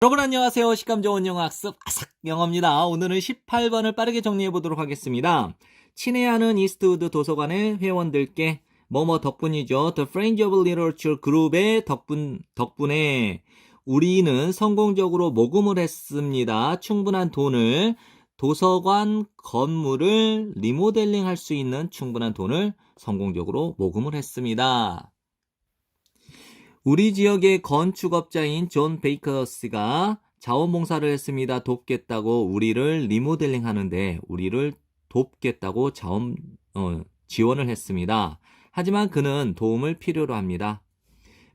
여러분 안녕하세요. 식감 좋은 영어 학습 아삭 영어입니다. 오늘은 18번을 빠르게 정리해 보도록 하겠습니다. 친애하는 이스트우드 도서관의 회원들께 뭐뭐 덕분이죠. The Friends of Literature 그룹의 덕분에 우리는 성공적으로 모금을 했습니다. 충분한 돈을 도서관 건물을 리모델링 할 수 있는 충분한 돈을 성공적으로 모금을 했습니다. 우리 지역의 건축업자인 존 베이커스가 자원봉사를 했습니다. 돕겠다고 우리를 리모델링 하는데 우리를 돕겠다고 지원을 했습니다. 하지만 그는 도움을 필요로 합니다.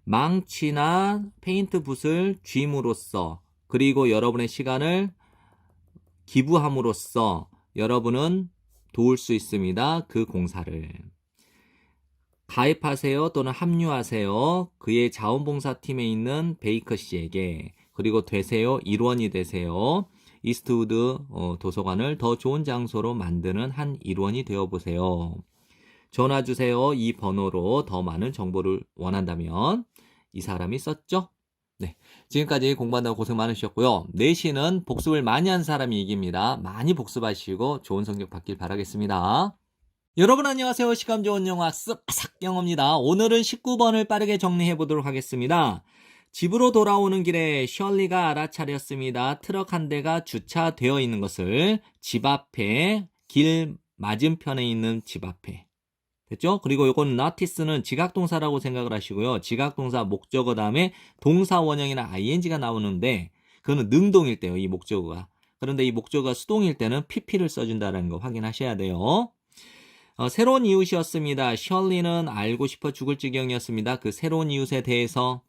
망치나 페인트 붓을 쥐임으로써 그리고 여러분의 시간을 기부함으로써 여러분은 도울 수 있습니다. 그 공사를. 가입하세요 또는 합류하세요. 그의 자원봉사팀에 있는 베이커 씨에게. 그리고 되세요. 일원이 되세요. 이스트우드 도서관을 더 좋은 장소로 만드는 한 일원이 되어보세요. 전화 주세요. 이 번호로 더 많은 정보를 원한다면. 이 사람이 썼죠? 네, 지금까지 공부한다고 고생 많으셨고요. 내신은 복습을 많이 한 사람이 이깁니다. 많이 복습하시고 좋은 성적 받길 바라겠습니다. 여러분 안녕하세요. 시간 좋은 영어 학습 아삭 영어입니다. 오늘은 19번을 빠르게 정리해 보도록 하겠습니다. 집으로 돌아오는 길에 셜리가 알아차렸습니다. 트럭 한 대가 주차되어 있는 것을 집 앞에 길 맞은편에 있는 집 앞에 됐죠? 그리고 요건 notice는 지각동사라고 생각을 하시고요. 지각동사 목적어 다음에 동사 원형이나 ing가 나오는데 그거는 능동일 때요. 이 목적어가. 그런데 이 목적어가 수동일 때는 pp를 써준다는 거 확인하셔야 돼요. 새로운 이웃이었습니다. 셜리는 알고 싶어 죽을 지경이었습니다. 그 새로운 이웃에 대해서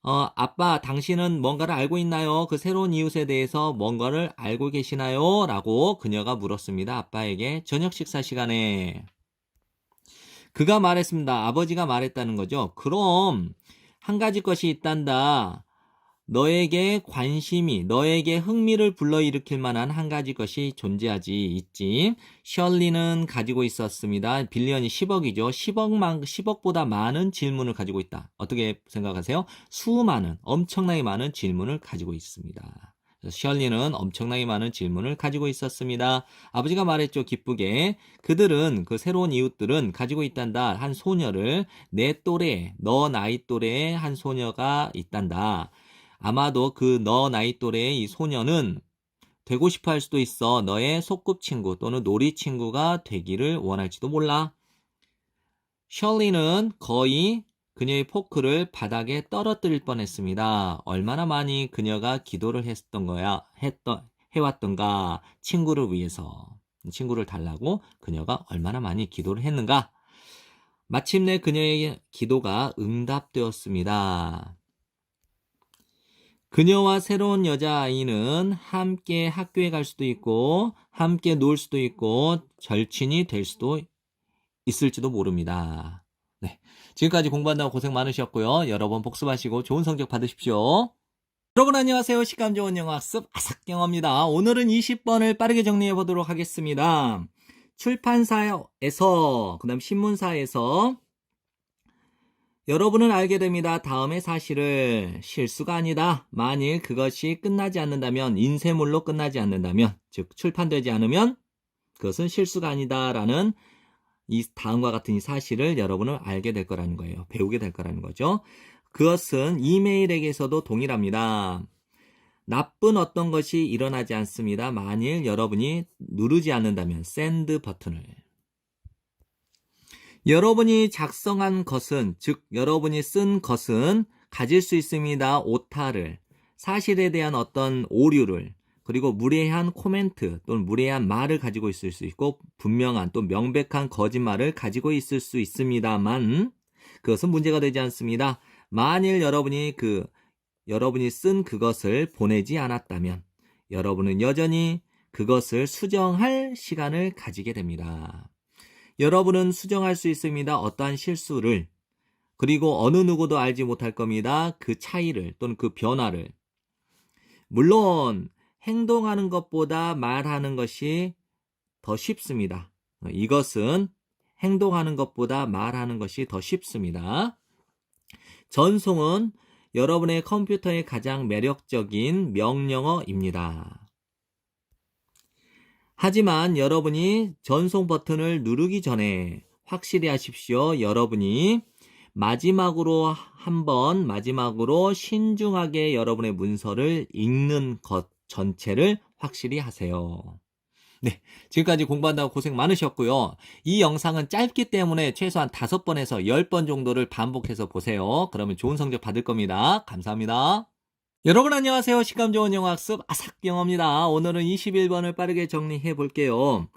아빠 당신은 뭔가를 알고 있나요? 그 새로운 이웃에 대해서 뭔가를 알고 계시나요? 라고 그녀가 물었습니다. 아빠에게 저녁 식사 시간에. 그가 말했습니다. 아버지가 말했다는 거죠. 그럼 한 가지 것이 있단다. 너에게 흥미를 불러일으킬 만한 한 가지 것이 있지. 셜리는 가지고 있었습니다. 빌리언이 10억이죠. 10억보다 많은 질문을 가지고 있다. 어떻게 생각하세요? 엄청나게 많은 질문을 가지고 있습니다. 셜리는 엄청나게 많은 질문을 가지고 있었습니다. 아버지가 말했죠. 기쁘게. 그들은, 그 새로운 이웃들은 가지고 있단다. 한 소녀를 너 나이 또래의 한 소녀가 있단다. 아마도 그 너 나이 또래의 이 소녀는 되고 싶어 할 수도 있어. 너의 소꿉친구 또는 놀이 친구가 되기를 원할지도 몰라. 셜리는 거의 그녀의 포크를 바닥에 떨어뜨릴 뻔했습니다. 얼마나 많이 그녀가 기도를 해왔던가. 친구를 위해서. 친구를 달라고 그녀가 얼마나 많이 기도를 했는가. 마침내 그녀의 기도가 응답되었습니다. 그녀와 새로운 여자아이는 함께 학교에 갈 수도 있고 함께 놀 수도 있고 절친이 될 수도 있을지도 모릅니다. 네, 지금까지 공부한다고 고생 많으셨고요. 여러 번 복습하시고 좋은 성적 받으십시오. 여러분 안녕하세요. 식감 좋은 영어 학습 아삭 영어입니다. 오늘은 20번을 빠르게 정리해 보도록 하겠습니다. 출판사에서 그다음 신문사에서 여러분은 알게 됩니다. 다음의 사실을 실수가 아니다. 만일 그것이 끝나지 않는다면, 인쇄물로 끝나지 않는다면, 즉 출판되지 않으면 그것은 실수가 아니다라는 이 다음과 같은 이 사실을 여러분은 알게 될 거라는 거예요. 배우게 될 거라는 거죠. 그것은 이메일에게서도 동일합니다. 나쁜 어떤 것이 일어나지 않습니다. 만일 여러분이 누르지 않는다면 send 버튼을. 여러분이 작성한 것은, 즉 여러분이 쓴 것은 가질 수 있습니다. 오타를, 사실에 대한 어떤 오류를, 그리고 무례한 코멘트 또는 무례한 말을 가지고 있을 수 있고 분명한 또 명백한 거짓말을 가지고 있을 수 있습니다만 그것은 문제가 되지 않습니다. 만일 여러분이 쓴 그것을 보내지 않았다면 여러분은 여전히 그것을 수정할 시간을 가지게 됩니다. 여러분은 수정할 수 있습니다. 어떠한 실수를. 그리고 어느 누구도 알지 못할 겁니다. 그 차이를 또는 그 변화를. 물론 행동하는 것보다 말하는 것이 더 쉽습니다. 이것은 행동하는 것보다 말하는 것이 더 쉽습니다. 전송은 여러분의 컴퓨터의 가장 매력적인 명령어입니다. 하지만 여러분이 전송 버튼을 누르기 전에 확실히 하십시오. 여러분이 마지막으로 신중하게 여러분의 문서를 읽는 것 전체를 확실히 하세요. 네, 지금까지 공부한다고 고생 많으셨고요. 이 영상은 짧기 때문에 최소한 5번에서 10번 정도를 반복해서 보세요. 그러면 좋은 성적 받을 겁니다. 감사합니다. 여러분 안녕하세요. 시감 좋은 영어학습 아삭영어입니다. 오늘은 21번을 빠르게 정리해 볼게요.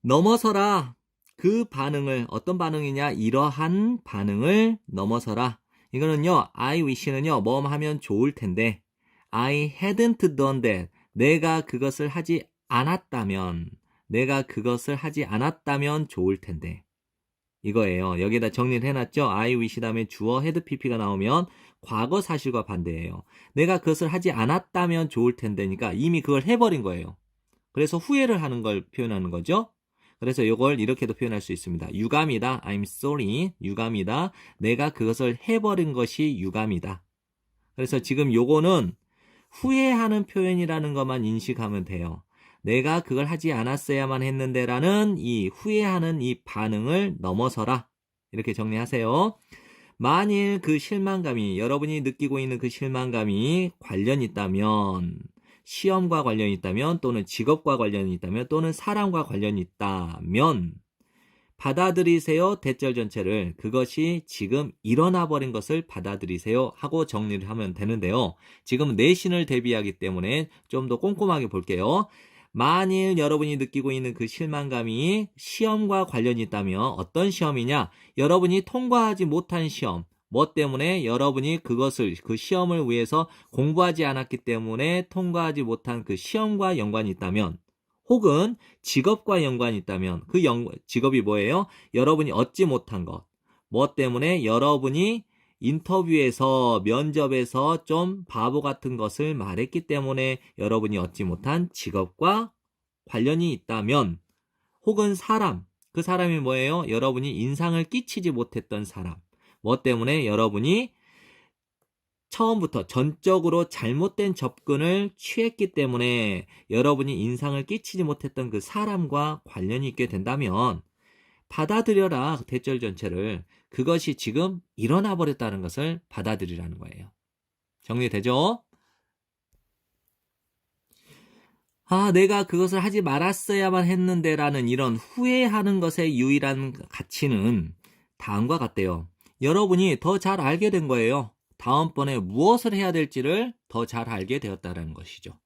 넘어서라. 그 반응을, 어떤 반응이냐? 이러한 반응을 넘어서라. 이거는요, I wish는요, 뭐 하면 좋을 텐데, I hadn't done that. 내가 그것을 하지 않았다면 좋을 텐데. 이거예요. 여기다 정리를 해놨죠? I wish 다음에 주어 had pp가 나오면 과거 사실과 반대예요. 내가 그것을 하지 않았다면 좋을 텐데니까 이미 그걸 해버린 거예요. 그래서 후회를 하는 걸 표현하는 거죠. 그래서 이걸 이렇게도 표현할 수 있습니다. 유감이다. I'm sorry. 유감이다. 내가 그것을 해버린 것이 유감이다. 그래서 지금 요거는 후회하는 표현이라는 것만 인식하면 돼요. 내가 그걸 하지 않았어야만 했는데 라는 이 후회하는 이 반응을 넘어서라. 이렇게 정리하세요. 만일 그 실망감이, 여러분이 느끼고 있는 그 실망감이 관련이 있다면, 시험과 관련이 있다면, 또는 직업과 관련이 있다면, 또는 사람과 관련이 있다면, 받아들이세요. 대절 전체를. 그것이 지금 일어나 버린 것을 받아들이세요. 하고 정리를 하면 되는데요. 지금 내신을 대비하기 때문에 좀 더 꼼꼼하게 볼게요. 만일 여러분이 느끼고 있는 그 실망감이 시험과 관련이 있다면 어떤 시험이냐? 여러분이 통과하지 못한 시험. 뭐 때문에? 여러분이 그 시험을 위해서 공부하지 않았기 때문에 통과하지 못한 그 시험과 연관이 있다면, 혹은 직업과 연관이 있다면, 직업이 뭐예요? 여러분이 얻지 못한 것. 뭐 때문에? 여러분이 인터뷰에서, 면접에서 좀 바보 같은 것을 말했기 때문에 여러분이 얻지 못한 직업과 관련이 있다면, 혹은 사람, 그 사람이 뭐예요? 여러분이 인상을 끼치지 못했던 사람. 뭐 때문에? 여러분이 처음부터 전적으로 잘못된 접근을 취했기 때문에 여러분이 인상을 끼치지 못했던 그 사람과 관련이 있게 된다면 받아들여라. 대절 전체를. 그것이 지금 일어나 버렸다는 것을 받아들이라는 거예요. 정리되죠? 내가 그것을 하지 말았어야만 했는데 라는 이런 후회하는 것의 유일한 가치는 다음과 같대요. 여러분이 더 잘 알게 된 거예요. 다음번에 무엇을 해야 될지를 더 잘 알게 되었다는 것이죠.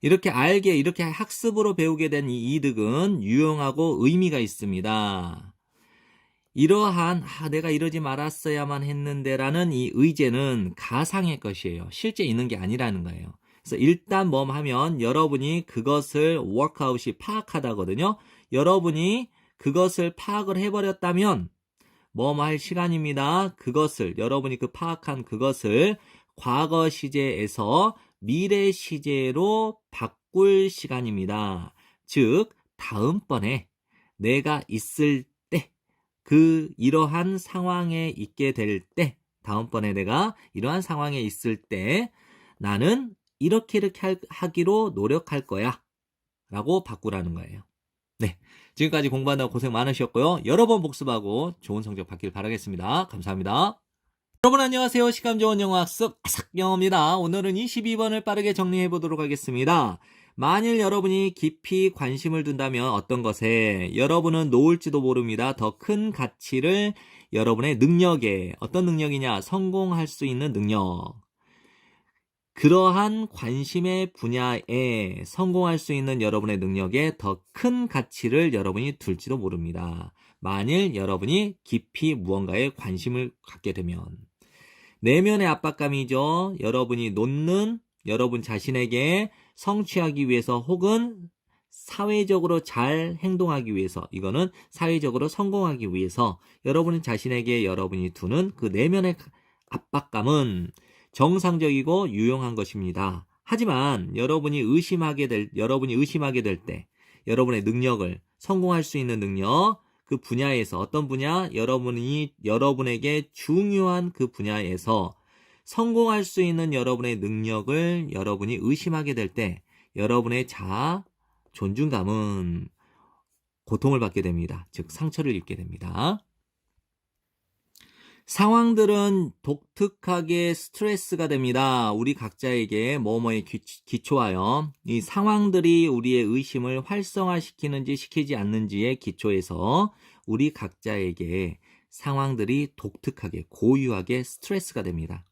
이렇게 학습으로 배우게 된 이 이득은 유용하고 의미가 있습니다. 이러한 내가 이러지 말았어야만 했는데 라는 이 의제는 가상의 것이에요. 실제 있는 게 아니라는 거예요. 그래서 일단 뭐 하면 여러분이 그것을 워크아웃이 파악하다거든요. 여러분이 그것을 파악을 해버렸다면 뭐 할 시간입니다. 여러분이 그 파악한 그것을 과거 시제에서 미래 시제로 바꿀 시간입니다. 즉, 다음번에 내가 있을 때, 이러한 상황에 있게 될 때, 다음번에 내가 이러한 상황에 있을 때, 나는 이렇게 하기로 노력할 거야. 라고 바꾸라는 거예요. 네. 지금까지 공부한다고 고생 많으셨고요. 여러 번 복습하고 좋은 성적 받길 바라겠습니다. 감사합니다. 여러분 안녕하세요. 시감 좋은 영어학습 아삭영어입니다. 오늘은 22번을 빠르게 정리해 보도록 하겠습니다. 만일 여러분이 깊이 관심을 둔다면 어떤 것에 여러분은 놓을지도 모릅니다. 더 큰 가치를 여러분의 능력에, 어떤 능력이냐? 성공할 수 있는 능력. 그러한 관심의 분야에 성공할 수 있는 여러분의 능력에 더 큰 가치를 여러분이 둘지도 모릅니다. 만일 여러분이 깊이 무언가에 관심을 갖게 되면. 내면의 압박감이죠. 여러분이 놓는, 여러분 자신에게 성취하기 위해서 혹은 사회적으로 잘 행동하기 위해서, 이거는 사회적으로 성공하기 위해서 여러분 자신에게 여러분이 두는 그 내면의 압박감은 정상적이고 유용한 것입니다. 하지만 여러분이 의심하게 될 때, 여러분의 능력을, 성공할 수 있는 능력, 그 분야에서, 어떤 분야? 여러분에게 중요한 그 분야에서 성공할 수 있는 여러분의 능력을 여러분이 의심하게 될 때 여러분의 자아, 존중감은 고통을 받게 됩니다. 즉 상처를 입게 됩니다. 상황들은 독특하게 스트레스가 됩니다. 우리 각자에게 뭐뭐에 기초하여 이 상황들이 우리의 의심을 활성화시키는지 시키지 않는지에 기초해서 우리 각자에게 상황들이 독특하게 고유하게 스트레스가 됩니다.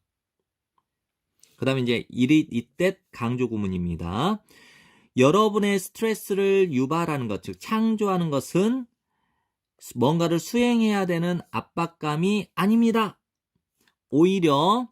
그 다음에 이제 이때 강조 구문입니다. 여러분의 스트레스를 유발하는 것, 즉 창조하는 것은 뭔가를 수행해야 되는 압박감이 아닙니다. 오히려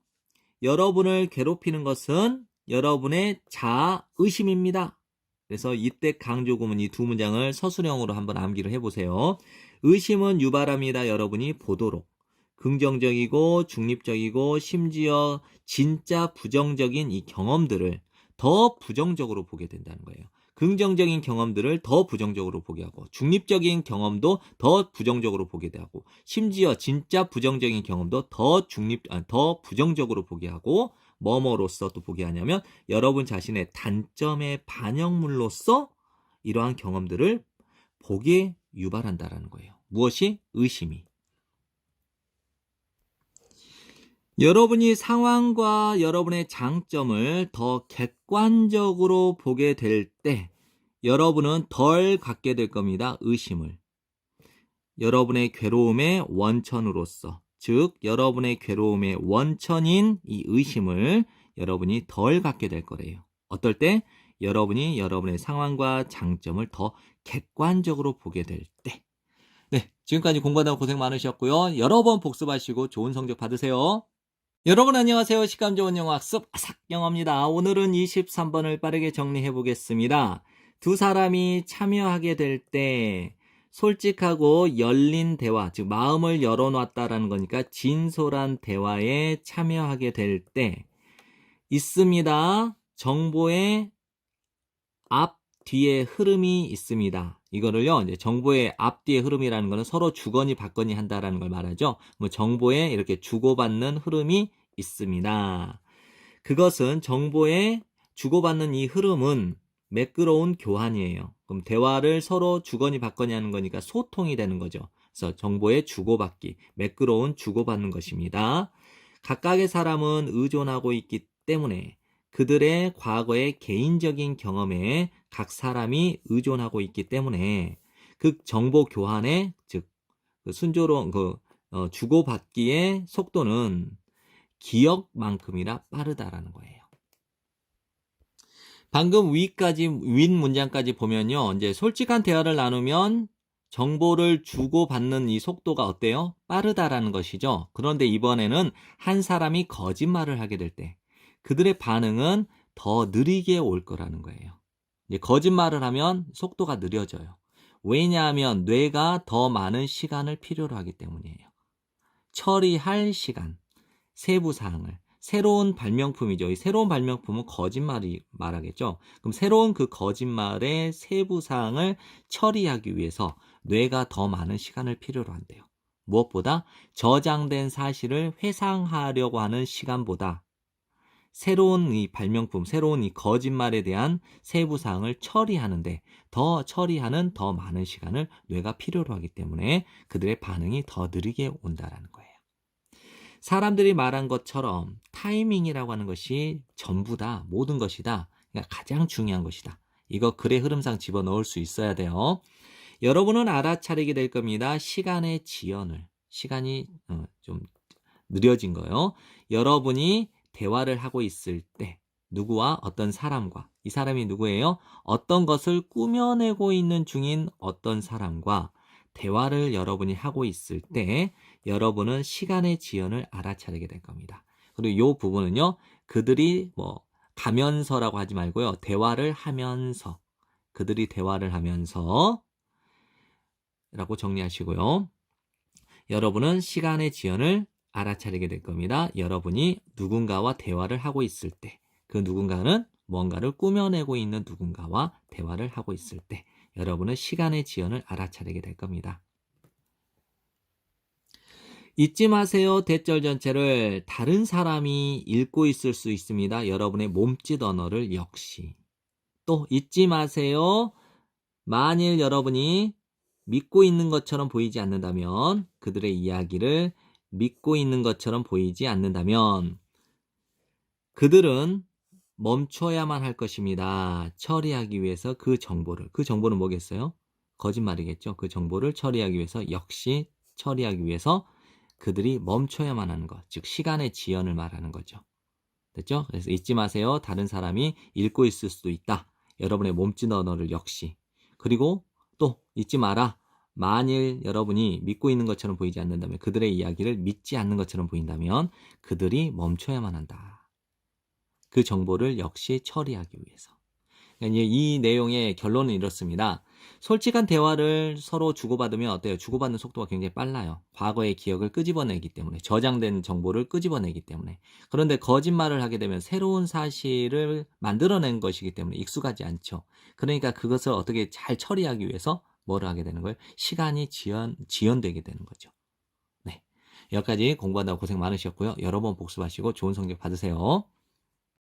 여러분을 괴롭히는 것은 여러분의 자아의심입니다. 그래서 이때 강조 구문 이 두 문장을 서술형으로 한번 암기를 해보세요. 의심은 유발합니다. 여러분이 보도록 긍정적이고 중립적이고 심지어 진짜 부정적인 이 경험들을 더 부정적으로 보게 된다는 거예요. 긍정적인 경험들을 더 부정적으로 보게 하고 중립적인 경험도 더 부정적으로 보게 되고 심지어 진짜 부정적인 경험도 더 부정적으로 보게 하고 뭐뭐로서 또 보게 하냐면 여러분 자신의 단점의 반영물로서 이러한 경험들을 보게 유발한다라는 거예요. 무엇이? 의심이. 여러분이 상황과 여러분의 장점을 더 객관적으로 보게 될 때 여러분은 덜 갖게 될 겁니다. 의심을. 여러분의 괴로움의 원천으로서, 즉 여러분의 괴로움의 원천인 이 의심을 여러분이 덜 갖게 될 거래요. 어떨 때? 여러분이 여러분의 상황과 장점을 더 객관적으로 보게 될 때. 네, 지금까지 공부하다가 고생 많으셨고요. 여러 번 복습하시고 좋은 성적 받으세요. 여러분 안녕하세요. 식감 좋은 영어 학습 아삭영어입니다. 오늘은 23번을 빠르게 정리해 보겠습니다. 두 사람이 참여하게 될 때 솔직하고 열린 대화, 즉 마음을 열어놨다라는 거니까 진솔한 대화에 참여하게 될 때 있습니다. 정보의 앞, 뒤에 흐름이 있습니다. 이거를요, 이제 정보의 앞뒤의 흐름이라는 거는 서로 주거니 받거니 한다라는 걸 말하죠. 정보에 이렇게 주고받는 흐름이 있습니다. 그것은 정보에 주고받는 이 흐름은 매끄러운 교환이에요. 그럼 대화를 서로 주거니 받거니 하는 거니까 소통이 되는 거죠. 그래서 정보의 주고받기, 매끄러운 주고받는 것입니다. 각각의 사람은 의존하고 있기 때문에 그들의 과거의 개인적인 경험에 각 사람이 의존하고 있기 때문에 그 정보 교환의 즉 순조로운 주고받기의 속도는 기억만큼이나 빠르다라는 거예요. 방금 윗 문장까지 보면요. 이제 솔직한 대화를 나누면 정보를 주고받는 이 속도가 어때요? 빠르다라는 것이죠. 그런데 이번에는 한 사람이 거짓말을 하게 될 때 그들의 반응은 더 느리게 올 거라는 거예요. 이제 거짓말을 하면 속도가 느려져요. 왜냐하면 뇌가 더 많은 시간을 필요로 하기 때문이에요. 처리할 시간, 세부사항을. 새로운 발명품이죠. 이 새로운 발명품은 거짓말이 말하겠죠. 그럼 새로운 그 거짓말의 세부사항을 처리하기 위해서 뇌가 더 많은 시간을 필요로 한대요. 무엇보다 저장된 사실을 회상하려고 하는 시간보다 새로운 이 발명품, 새로운 이 거짓말에 대한 세부사항을 처리하는데 처리하는 더 많은 시간을 뇌가 필요로 하기 때문에 그들의 반응이 더 느리게 온다라는 거예요. 사람들이 말한 것처럼 타이밍이라고 하는 것이 전부다, 모든 것이다, 그러니까 가장 중요한 것이다. 이거 글의 흐름상 집어넣을 수 있어야 돼요. 여러분은 알아차리게 될 겁니다. 시간의 지연을. 시간이 좀 느려진 거요. 여러분이 대화를 하고 있을 때 누구와 어떤 사람과 이 사람이 누구예요? 어떤 것을 꾸며내고 있는 중인 어떤 사람과 대화를 여러분이 하고 있을 때 여러분은 시간의 지연을 알아차리게 될 겁니다. 그리고 이 부분은요. 그들이 가면서라고 하지 말고요. 대화를 하면서 그들이 대화를 하면서 라고 정리하시고요. 여러분은 시간의 지연을 알아차리게 될 겁니다. 여러분이 누군가와 대화를 하고 있을 때, 그 누군가는 뭔가를 꾸며내고 있는 누군가와 대화를 하고 있을 때, 여러분은 시간의 지연을 알아차리게 될 겁니다. 잊지 마세요. 대절 전체를 다른 사람이 읽고 있을 수 있습니다. 여러분의 몸짓 언어를 역시. 또 잊지 마세요. 만일 여러분이 믿고 있는 것처럼 보이지 않는다면, 그들의 이야기를 믿고 있는 것처럼 보이지 않는다면 그들은 멈춰야만 할 것입니다. 처리하기 위해서 그 정보는 뭐겠어요? 거짓말이겠죠. 그 정보를 처리하기 위해서, 역시 처리하기 위해서 그들이 멈춰야만 하는 것, 즉 시간의 지연을 말하는 거죠. 됐죠? 그래서 잊지 마세요. 다른 사람이 읽고 있을 수도 있다. 여러분의 몸짓 언어를 역시. 그리고 또 잊지 마라. 만일 여러분이 믿고 있는 것처럼 보이지 않는다면, 그들의 이야기를 믿지 않는 것처럼 보인다면 그들이 멈춰야만 한다. 그 정보를 역시 처리하기 위해서. 그러니까 이 내용의 결론은 이렇습니다. 솔직한 대화를 서로 주고받으면 어때요? 주고받는 속도가 굉장히 빨라요. 과거의 기억을 끄집어내기 때문에, 저장된 정보를 끄집어내기 때문에. 그런데 거짓말을 하게 되면 새로운 사실을 만들어낸 것이기 때문에 익숙하지 않죠. 그러니까 그것을 어떻게 잘 처리하기 위해서 뭐를 하게 되는 거예요? 시간이 지연되게 되는 거죠. 네, 여기까지 공부한다고 고생 많으셨고요. 여러 번 복습하시고 좋은 성적 받으세요.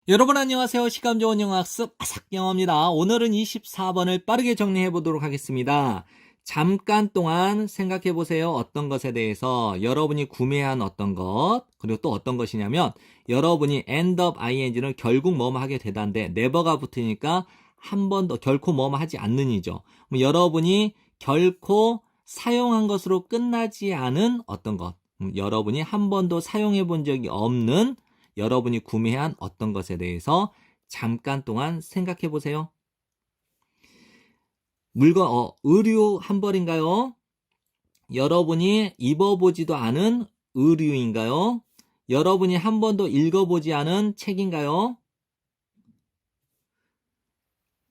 여러분 안녕하세요. 시간 좋은 영어학습 아삭영어입니다. 오늘은 24번을 빠르게 정리해 보도록 하겠습니다. 잠깐 동안 생각해 보세요. 어떤 것에 대해서, 여러분이 구매한 어떤 것, 그리고 또 어떤 것이냐면, 여러분이 end of ing는 결국 뭐뭐 하게 되다인데 never가 붙으니까 한 번도 결코 뭐뭐 하지 않는이죠. 여러분이 결코 사용한 것으로 끝나지 않은 어떤 것, 여러분이 한 번도 사용해 본 적이 없는, 여러분이 구매한 어떤 것에 대해서 잠깐 동안 생각해 보세요. 물건, 의류 한 벌인가요? 여러분이 입어보지도 않은 의류인가요? 여러분이 한 번도 읽어보지 않은 책인가요?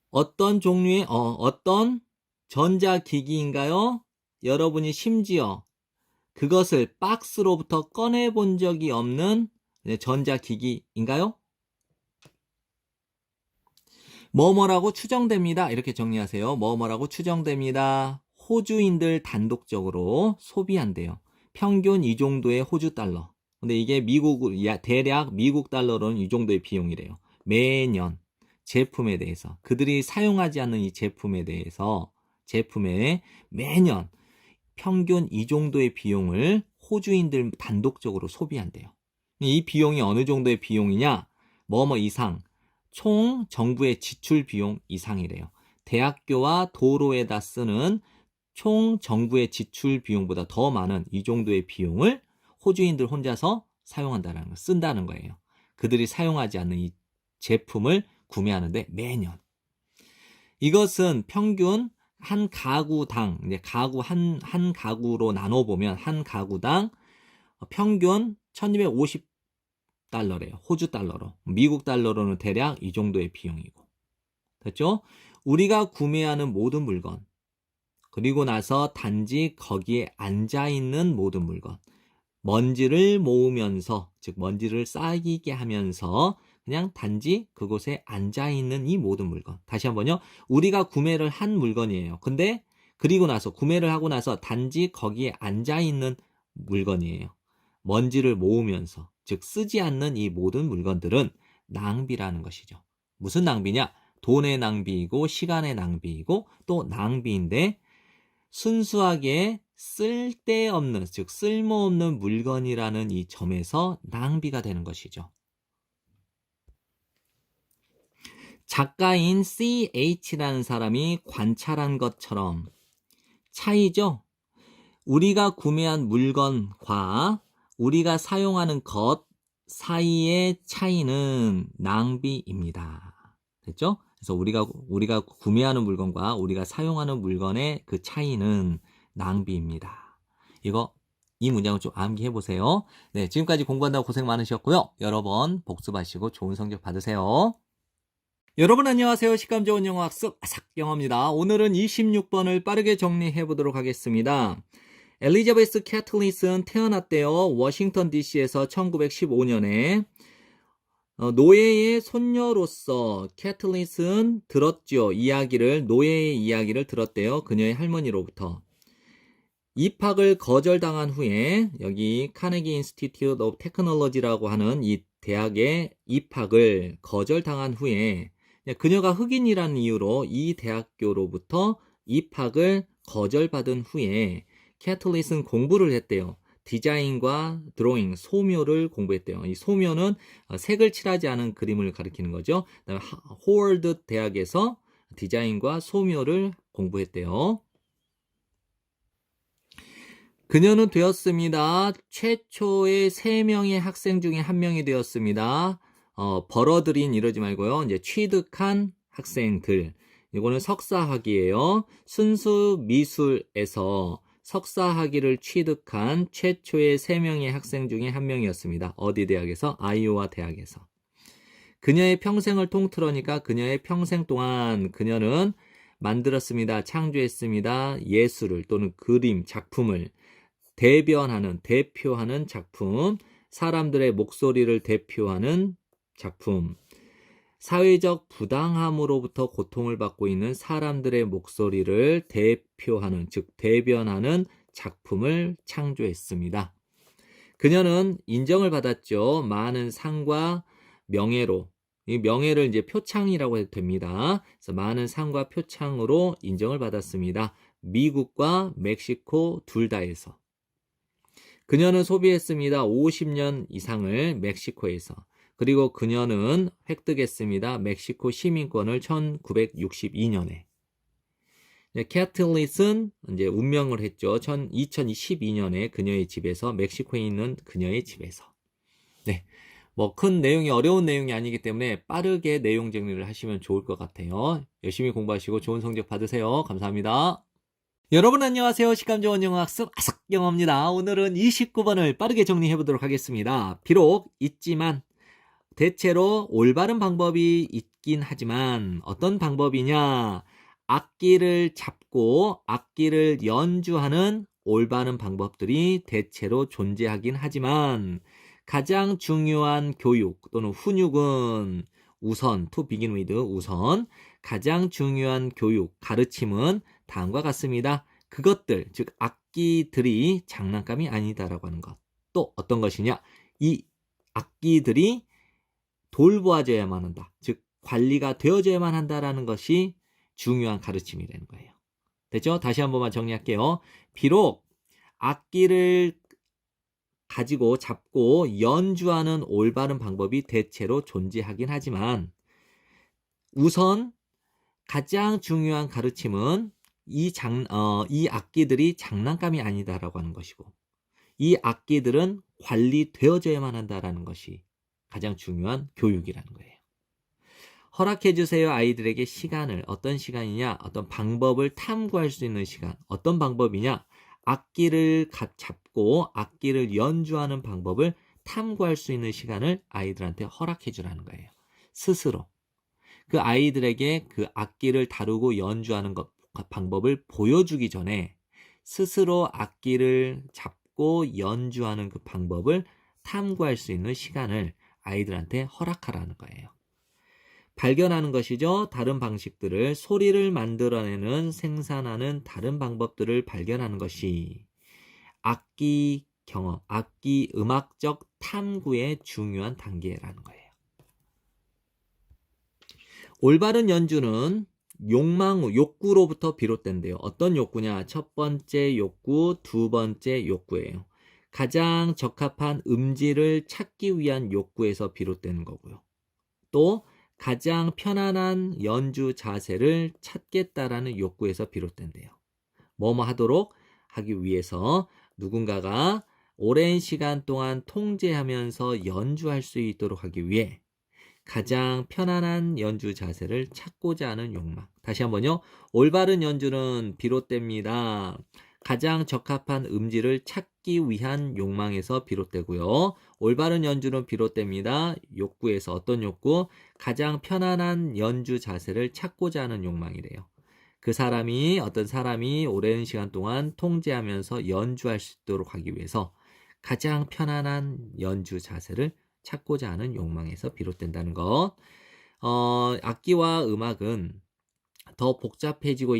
어떤 종류의, 어떤 전자기기인가요? 여러분이 심지어 그것을 박스로부터 꺼내본 적이 없는 전자기기인가요? 뭐뭐라고 추정됩니다. 이렇게 정리하세요. 뭐뭐라고 추정됩니다. 호주인들 단독적으로 소비한대요. 평균 이 정도의 호주 달러. 근데 이게 대략 미국 달러로는 이 정도의 비용이래요. 매년 제품에 대해서, 그들이 사용하지 않는 이 제품에 대해서, 제품에 매년 평균 이 정도의 비용을 호주인들 단독적으로 소비한대요. 이 비용이 어느 정도의 비용이냐? 뭐뭐 이상, 총 정부의 지출 비용 이상이래요. 대학교와 도로에다 쓰는 총 정부의 지출 비용보다 더 많은 이 정도의 비용을 호주인들 혼자서 사용한다는 거, 쓴다는 거예요. 그들이 사용하지 않는 이 제품을 구매하는데 매년. 이것은 평균 한 가구당, 이제 한 가구로 나눠보면 한 가구당 평균 1250달러래요. 호주 달러로. 미국 달러로는 대략 이 정도의 비용이고. 됐죠? 우리가 구매하는 모든 물건, 그리고 나서 단지 거기에 앉아있는 모든 물건, 먼지를 모으면서, 즉 먼지를 쌓이게 하면서 그냥 단지 그곳에 앉아있는 이 모든 물건. 다시 한번요. 우리가 구매를 한 물건이에요. 근데 그리고 나서, 구매를 하고 나서 단지 거기에 앉아있는 물건이에요. 먼지를 모으면서, 즉 쓰지 않는 이 모든 물건들은 낭비라는 것이죠. 무슨 낭비냐? 돈의 낭비이고 시간의 낭비이고 또 낭비인데, 순수하게 쓸데없는, 즉 쓸모없는 물건이라는 이 점에서 낭비가 되는 것이죠. 작가인 CH라는 사람이 관찰한 것처럼 차이죠? 우리가 구매한 물건과 우리가 사용하는 것 사이의 차이는 낭비입니다. 됐죠? 그래서 우리가 구매하는 물건과 우리가 사용하는 물건의 그 차이는 낭비입니다. 이 문장을 좀 암기해 보세요. 네, 지금까지 공부한다고 고생 많으셨고요. 여러 번 복습하시고 좋은 성적 받으세요. 여러분 안녕하세요. 식감 좋은 영어 학습 아삭영어입니다. 오늘은 26번을 빠르게 정리해 보도록 하겠습니다. 엘리자베스 캐틀릿은 태어났대요. 워싱턴 DC에서 1915년에. 노예의 손녀로서 캐틀릿은 들었죠. 노예의 이야기를 들었대요. 그녀의 할머니로부터. 입학을 거절당한 후에 여기 카네기 인스티튜트 오브 테크놀로지라고 하는 이 대학에 입학을 거절당한 후에 그녀가 흑인이라는 이유로 이 대학교로부터 입학을 거절받은 후에 캐틀릿은 공부를 했대요. 디자인과 드로잉, 소묘를 공부했대요. 이 소묘는 색을 칠하지 않은 그림을 가리키는 거죠. 그다음에 호월드 대학에서 디자인과 소묘를 공부했대요. 그녀는 되었습니다. 최초의 3명의 학생 중에 1명이 되었습니다. 벌어들인 이러지 말고요. 이제 취득한 학생들. 이거는 석사학위예요. 순수 미술에서 석사학위를 취득한 최초의 3명의 학생 중에 1명이었습니다. 어디 대학에서? 아이오와 대학에서. 그녀의 평생을 통틀으니까 그녀의 평생 동안 그녀는 만들었습니다. 창조했습니다. 예술을 또는 그림, 작품을 대표하는 작품, 사람들의 목소리를 대표하는 작품, 사회적 부당함으로부터 고통을 받고 있는 사람들의 목소리를 대표하는, 즉 대변하는 작품을 창조했습니다. 그녀는 인정을 받았죠. 많은 상과 명예로, 이 명예를 이제 표창이라고 해도 됩니다. 그래서 많은 상과 표창으로 인정을 받았습니다. 미국과 멕시코 둘 다에서. 그녀는 소비했습니다. 50년 이상을 멕시코에서. 그리고 그녀는 획득했습니다. 멕시코 시민권을 1962년에. 캐틀릿은 이제 운명을 했죠. 2012년에 그녀의 집에서, 멕시코에 있는 그녀의 집에서. 네. 뭐 큰 내용이 어려운 내용이 아니기 때문에 빠르게 내용 정리를 하시면 좋을 것 같아요. 열심히 공부하시고 좋은 성적 받으세요. 감사합니다. 여러분 안녕하세요. 시간 좋은 영어학습 아삭영어입니다. 오늘은 29번을 빠르게 정리해 보도록 하겠습니다. 비록 있지만 대체로 올바른 방법이 있긴 하지만 어떤 방법이냐? 악기를 잡고 악기를 연주하는 올바른 방법들이 대체로 존재하긴 하지만 가장 중요한 교육 또는 훈육은 우선 to begin with 우선 가장 중요한 교육, 가르침은 다음과 같습니다. 그것들, 즉 악기들이 장난감이 아니다라고 하는 것. 또 어떤 것이냐? 이 악기들이 돌보아져야만 한다. 즉 관리가 되어져야만 한다라는 것이 중요한 가르침이 되는 거예요. 됐죠? 다시 한 번만 정리할게요. 비록 악기를 가지고 잡고 연주하는 올바른 방법이 대체로 존재하긴 하지만 우선 가장 중요한 가르침은 이 악기들이 장난감이 아니다라고 하는 것이고 이 악기들은 관리되어져야만 한다라는 것이 가장 중요한 교육이라는 거예요. 허락해 주세요. 아이들에게 시간을. 어떤 시간이냐? 어떤 방법을 탐구할 수 있는 시간. 어떤 방법이냐? 악기를 잡고 악기를 연주하는 방법을 탐구할 수 있는 시간을 아이들한테 허락해 주라는 거예요. 스스로. 그 아이들에게 그 악기를 다루고 연주하는 방법을 보여주기 전에 스스로 악기를 잡고 연주하는 그 방법을 탐구할 수 있는 시간을 아이들한테 허락하라는 거예요. 발견하는 것이죠. 다른 방식들을, 소리를 만들어내는, 생산하는 다른 방법들을 발견하는 것이 악기 경험, 악기 음악적 탐구의 중요한 단계라는 거예요. 올바른 연주는 욕구로부터 비롯된대요. 어떤 욕구냐? 첫 번째 욕구, 두 번째 욕구예요. 가장 적합한 음질을 찾기 위한 욕구에서 비롯되는 거고요. 또 가장 편안한 연주 자세를 찾겠다라는 욕구에서 비롯된대요. 뭐뭐 하도록 하기 위해서 누군가가 오랜 시간 동안 통제하면서 연주할 수 있도록 하기 위해 가장 편안한 연주 자세를 찾고자 하는 욕망. 다시 한번요. 올바른 연주는 비롯됩니다. 가장 적합한 음질을 찾기 위한 욕망에서 비롯되고요. 올바른 연주는 비롯됩니다. 욕구에서. 어떤 욕구? 가장 편안한 연주 자세를 찾고자 하는 욕망이래요. 어떤 사람이 오랜 시간 동안 통제하면서 연주할 수 있도록 하기 위해서 가장 편안한 연주 자세를 찾고자 하는 욕망에서 비롯된다는 것. 악기와 음악은 더 복잡해지고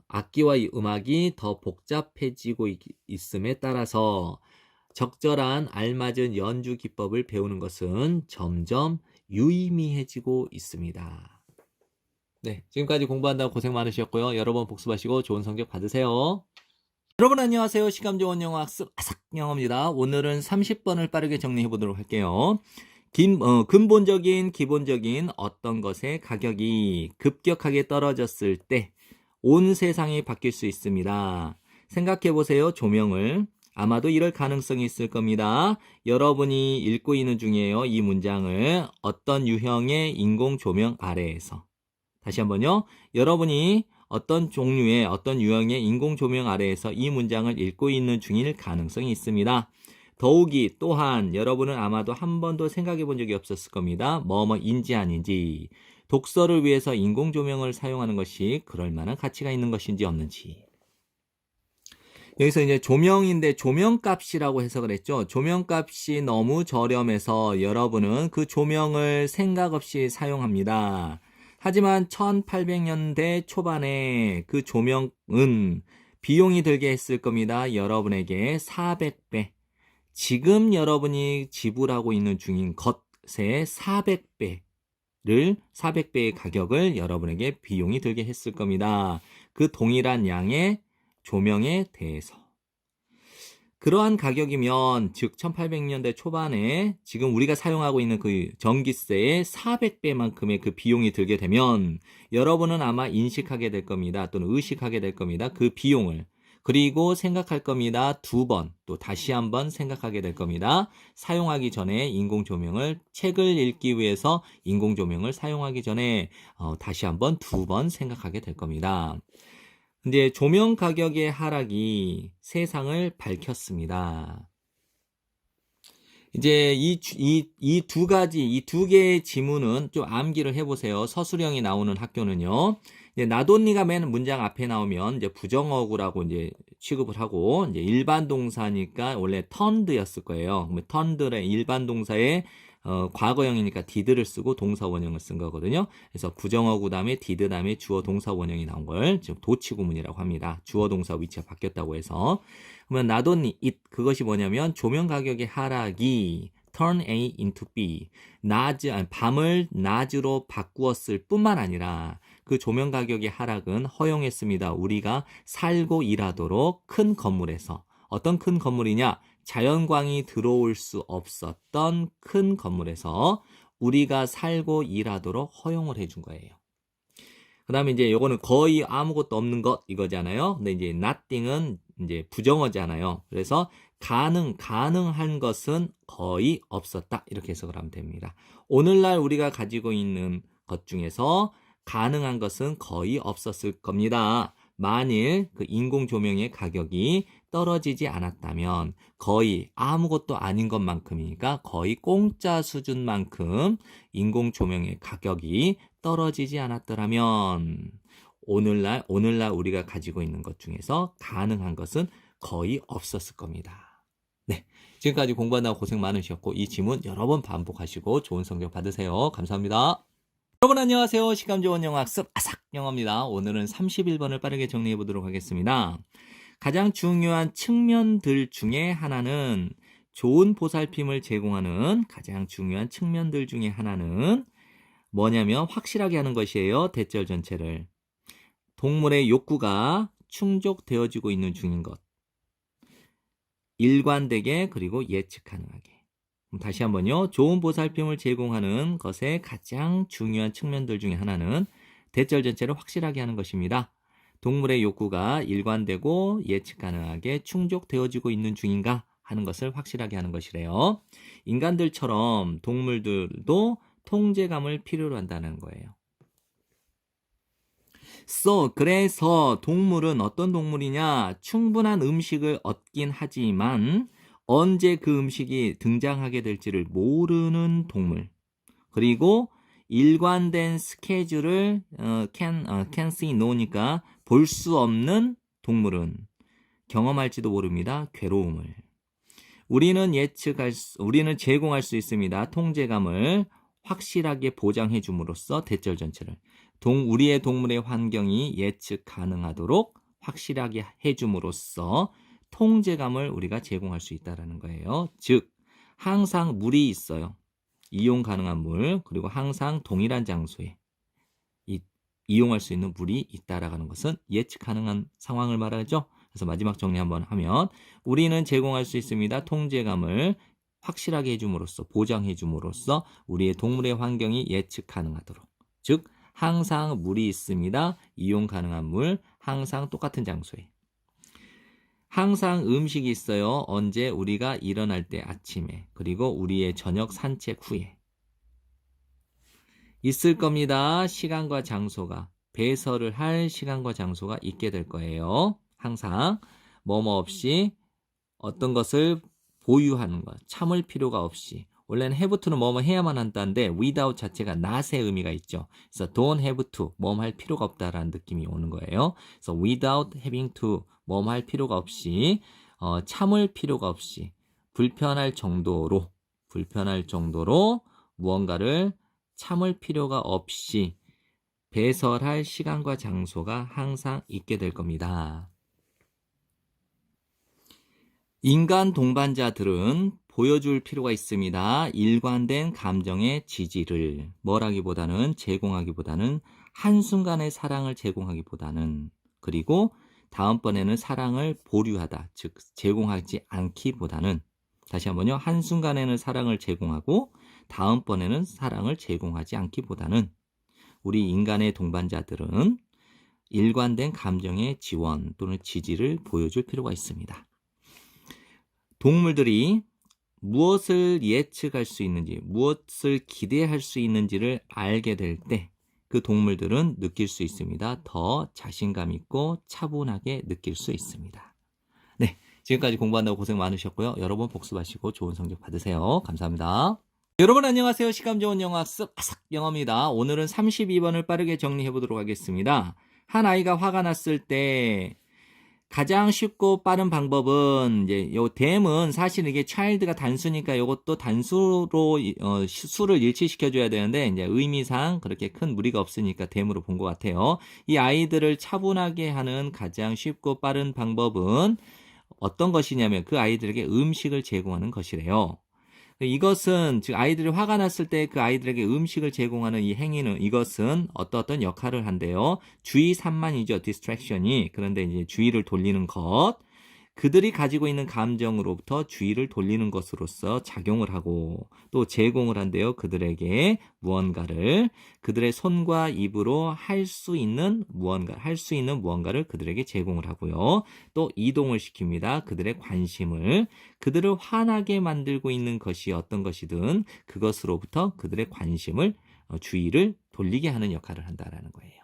악기와 이 음악이 더 복잡해지고 있음에 따라서 적절한 알맞은 연주 기법을 배우는 것은 점점 유의미해지고 있습니다. 네, 지금까지 공부한다고 고생 많으셨고요. 여러 번 복습하시고 좋은 성적 받으세요. 여러분 안녕하세요. 시간 좋은 영어 학습 아삭영어입니다. 오늘은 30번을 빠르게 정리해 보도록 할게요. 근본적인 기본적인 어떤 것의 가격이 급격하게 떨어졌을 때 온 세상이 바뀔 수 있습니다. 생각해 보세요. 조명을. 아마도 이럴 가능성이 있을 겁니다. 여러분이 읽고 있는 중이에요. 이 문장을 어떤 유형의 인공 조명 아래에서. 다시 한번요. 여러분이 어떤 종류의 어떤 유형의 인공 조명 아래에서 이 문장을 읽고 있는 중일 가능성이 있습니다. 더욱이 또한 여러분은 아마도 한 번도 생각해 본 적이 없었을 겁니다. 뭐뭐인지 아닌지. 독서를 위해서 인공 조명을 사용하는 것이 그럴 만한 가치가 있는 것인지 없는지. 여기서 이제 조명인데 조명값이라고 해석을 했죠. 조명값이 너무 저렴해서 여러분은 그 조명을 생각 없이 사용합니다. 하지만 1800년대 초반에 그 조명은 비용이 들게 했을 겁니다. 여러분에게 400배. 지금 여러분이 지불하고 있는 중인 것의 400배의 가격을 여러분에게 비용이 들게 했을 겁니다. 그 동일한 양의 조명에 대해서. 그러한 가격이면 즉 1800년대 초반에 지금 우리가 사용하고 있는 그 전기세의 400배만큼의 그 비용이 들게 되면 여러분은 아마 인식하게 될 겁니다. 또는 의식하게 될 겁니다. 그 비용을. 그리고 생각할 겁니다. 두 번, 또 다시 한번 생각하게 될 겁니다. 사용하기 전에 인공조명을, 책을 읽기 위해서 인공조명을 사용하기 전에 다시 한번 두 번 생각하게 될 겁니다. 이제 조명 가격의 하락이 세상을 밝혔습니다. 이제 이 두 개의 지문은 좀 암기를 해보세요. 서술형이 나오는 학교는요. 이제 나돈니가 맨 문장 앞에 나오면 이제 부정어구라고 이제 취급을 하고, 이제 일반 동사니까 원래 turned였을 거예요. turned의 일반 동사의 과거형이니까 did를 쓰고 동사 원형을 쓴 거거든요. 그래서 부정어구 다음에 did 다음에 주어 동사 원형이 나온 걸 지금 도치구문이라고 합니다. 주어 동사 위치가 바뀌었다고 해서. 그러면 not only it, 그것이 뭐냐면 조명 가격의 하락이 turn A into B, 밤을 낮으로 바꾸었을 뿐만 아니라 그 조명 가격의 하락은 허용했습니다. 우리가 살고 일하도록 큰 건물에서. 어떤 큰 건물이냐? 자연광이 들어올 수 없었던 큰 건물에서 우리가 살고 일하도록 허용을 해준 거예요. 그 다음에 이제 요거는 거의 아무것도 없는 것 이거잖아요. 근데 이제 nothing은 이제 부정어잖아요. 그래서 가능한 것은 거의 없었다. 이렇게 해석을 하면 됩니다. 오늘날 우리가 가지고 있는 것 중에서 가능한 것은 거의 없었을 겁니다. 만일 그 인공 조명의 가격이 떨어지지 않았다면 거의 아무것도 아닌 것만큼이니까 거의 공짜 수준만큼 인공 조명의 가격이 떨어지지 않았더라면 오늘날 우리가 가지고 있는 것 중에서 가능한 것은 거의 없었을 겁니다. 네, 지금까지 공부한다고 고생 많으셨고 이 지문 여러 번 반복하시고 좋은 성적 받으세요. 감사합니다. 여러분 안녕하세요. 시간 좋은 영어 학습 아삭영어입니다. 오늘은 31번을 빠르게 정리해 보도록 하겠습니다. 가장 중요한 측면들 중에 하나는 좋은 보살핌을 제공하는 가장 중요한 측면들 중에 하나는 뭐냐면 확실하게 하는 것이에요. 대절 전체를. 동물의 욕구가 충족되어지고 있는 중인 것. 일관되게 그리고 예측 가능하게. 다시 한번요. 좋은 보살핌을 제공하는 것의 가장 중요한 측면들 중에 하나는 대절 전체를 확실하게 하는 것입니다. 동물의 욕구가 일관되고 예측 가능하게 충족되어지고 있는 중인가 하는 것을 확실하게 하는 것이래요. 인간들처럼 동물들도 통제감을 필요로 한다는 거예요. 그래서 동물은 어떤 동물이냐? 충분한 음식을 얻긴 하지만 언제 그 음식이 등장하게 될지를 모르는 동물. 그리고 일관된 스케줄을 can see no니까 볼 수 없는 동물은 경험할지도 모릅니다. 괴로움을. 우리는 제공할 수 있습니다. 통제감을 확실하게 보장해 줌으로써 대절 전체를 우리의 동물의 환경이 예측 가능하도록 확실하게 해줌으로써 통제감을 우리가 제공할 수 있다는 거예요. 즉 항상 물이 있어요. 이용 가능한 물, 그리고 항상 동일한 장소에 이용할 수 있는 물이 있다라는 것은 예측 가능한 상황을 말하죠. 그래서 마지막 정리 한번 하면 우리는 제공할 수 있습니다. 통제감을 확실하게 해줌으로써 보장해줌으로써 우리의 동물의 환경이 예측 가능하도록, 즉 항상 물이 있습니다. 이용 가능한 물, 항상 똑같은 장소에. 항상 음식이 있어요. 언제? 우리가 일어날 때 아침에, 그리고 우리의 저녁 산책 후에. 있을 겁니다. 시간과 장소가. 배설을 할 시간과 장소가 있게 될 거예요. 항상 뭐뭐 없이 어떤 것을 보유하는 것, 참을 필요가 없이. 원래는 have to는 뭐뭐 해야만 한다는데 without 자체가 not의 의미가 있죠. 그래서 don't have to, 뭐뭐 할 필요가 없다라는 느낌이 오는 거예요. 그래서 without having to, 뭐뭐 할 필요가 없이, 참을 필요가 없이, 불편할 정도로 무언가를 참을 필요가 없이 배설할 시간과 장소가 항상 있게 될 겁니다. 인간 동반자들은 보여줄 필요가 있습니다. 일관된 감정의 지지를 제공하기보다는 한순간의 사랑을 제공하기보다는, 그리고 다음번에는 사랑을 보류하다, 즉 제공하지 않기보다는, 다시 한번요. 한순간에는 사랑을 제공하고 다음번에는 사랑을 제공하지 않기보다는 우리 인간의 동반자들은 일관된 감정의 지원 또는 지지를 보여줄 필요가 있습니다. 동물들이 무엇을 예측할 수 있는지, 무엇을 기대할 수 있는지를 알게 될 때 그 동물들은 느낄 수 있습니다. 더 자신감 있고 차분하게 느낄 수 있습니다. 네, 지금까지 공부한다고 고생 많으셨고요. 여러분 복습하시고 좋은 성적 받으세요. 감사합니다. 여러분 안녕하세요. 시감 좋은 영어 학습 영어입니다. 오늘은 32번을 빠르게 정리해 보도록 하겠습니다. 한 아이가 화가 났을 때 가장 쉽고 빠른 방법은 이제 요 them은 사실 이게 child가 단수니까 요것도 단수로 수를 일치시켜 줘야 되는데 이제 의미상 그렇게 큰 무리가 없으니까 them으로 본 것 같아요. 이 아이들을 차분하게 하는 가장 쉽고 빠른 방법은 어떤 것이냐면 그 아이들에게 음식을 제공하는 것이래요. 이것은 즉 아이들이 화가 났을 때 그 아이들에게 음식을 제공하는 이 행위는 이것은 어떤 역할을 한대요. 주의 산만이죠. distraction이. 그런데 이제 주의를 돌리는 것. 그들이 가지고 있는 감정으로부터 주의를 돌리는 것으로서 작용을 하고 또 제공을 한대요. 그들에게 무언가를 그들의 손과 입으로 할 수 있는 무언가를 그들에게 제공을 하고요. 또 이동을 시킵니다. 그들의 관심을 그들을 화나게 만들고 있는 것이 어떤 것이든 그것으로부터 그들의 관심을 주의를 돌리게 하는 역할을 한다라는 거예요.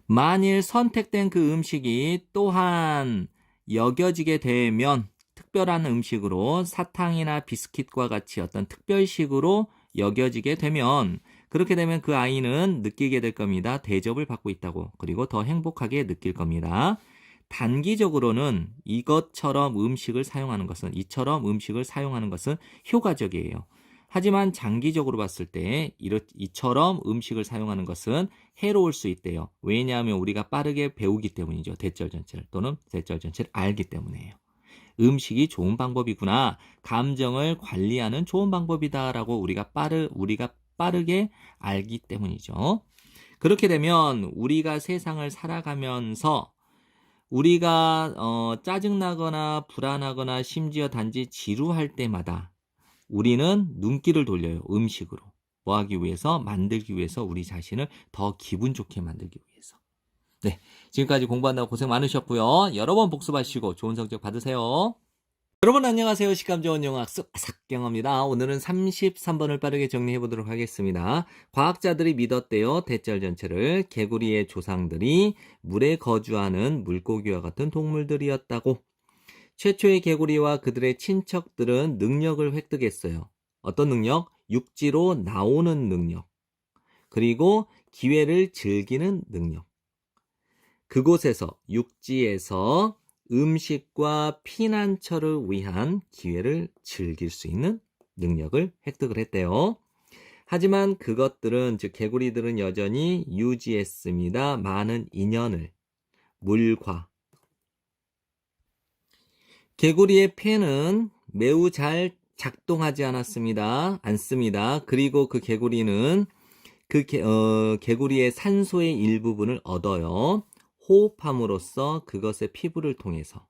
만일 선택된 그 음식이 또한 여겨지게 되면 특별한 음식으로 사탕이나 비스킷과 같이 어떤 특별식으로 여겨지게 되면 그렇게 되면 그 아이는 느끼게 될 겁니다. 대접을 받고 있다고. 그리고 더 행복하게 느낄 겁니다. 단기적으로는 이처럼 음식을 사용하는 것은 효과적이에요. 하지만 장기적으로 봤을 때 이처럼 음식을 사용하는 것은 해로울 수 있대요. 왜냐하면 우리가 빠르게 배우기 때문이죠. 대절 전체를 또는 대절 전체를 알기 때문이에요. 음식이 좋은 방법이구나. 감정을 관리하는 좋은 방법이다라고 우리가 빠르게 알기 때문이죠. 그렇게 되면 우리가 세상을 살아가면서 우리가 짜증나거나 불안하거나 심지어 단지 지루할 때마다 우리는 눈길을 돌려요. 음식으로. 뭐 하기 위해서? 만들기 위해서 우리 자신을 더 기분 좋게 만들기 위해서. 네, 지금까지 공부한다고 고생 많으셨고요. 여러 번 복습하시고 좋은 성적 받으세요. 여러분 안녕하세요. 시감 좋은 영어 학습 아삭경어입니다. 오늘은 33번을 빠르게 정리해 보도록 하겠습니다. 과학자들이 믿었대요. 대절 전체를 개구리의 조상들이 물에 거주하는 물고기와 같은 동물들이었다고. 최초의 개구리와 그들의 친척들은 능력을 획득했어요. 어떤 능력? 육지로 나오는 능력. 그리고 기회를 즐기는 능력. 그곳에서 육지에서 음식과 피난처를 위한 기회를 즐길 수 있는 능력을 획득을 했대요. 하지만 그것들은, 즉 개구리들은 여전히 유지했습니다. 많은 인연을. 물과. 개구리의 폐는 매우 잘 작동하지 않습니다. 그리고 그 개구리는 개구리의 산소의 일부분을 얻어요. 호흡함으로써 그것의 피부를 통해서.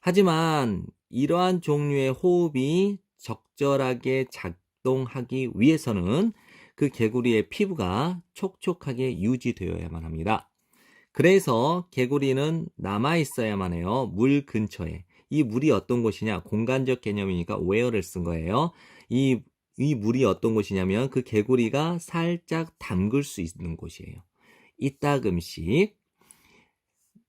하지만 이러한 종류의 호흡이 적절하게 작동하기 위해서는 그 개구리의 피부가 촉촉하게 유지되어야만 합니다. 그래서 개구리는 남아있어야만 해요. 물 근처에. 이 물이 어떤 곳이냐? 공간적 개념이니까 where를 쓴 거예요. 이 물이 어떤 곳이냐면 그 개구리가 살짝 담글 수 있는 곳이에요. 이따금씩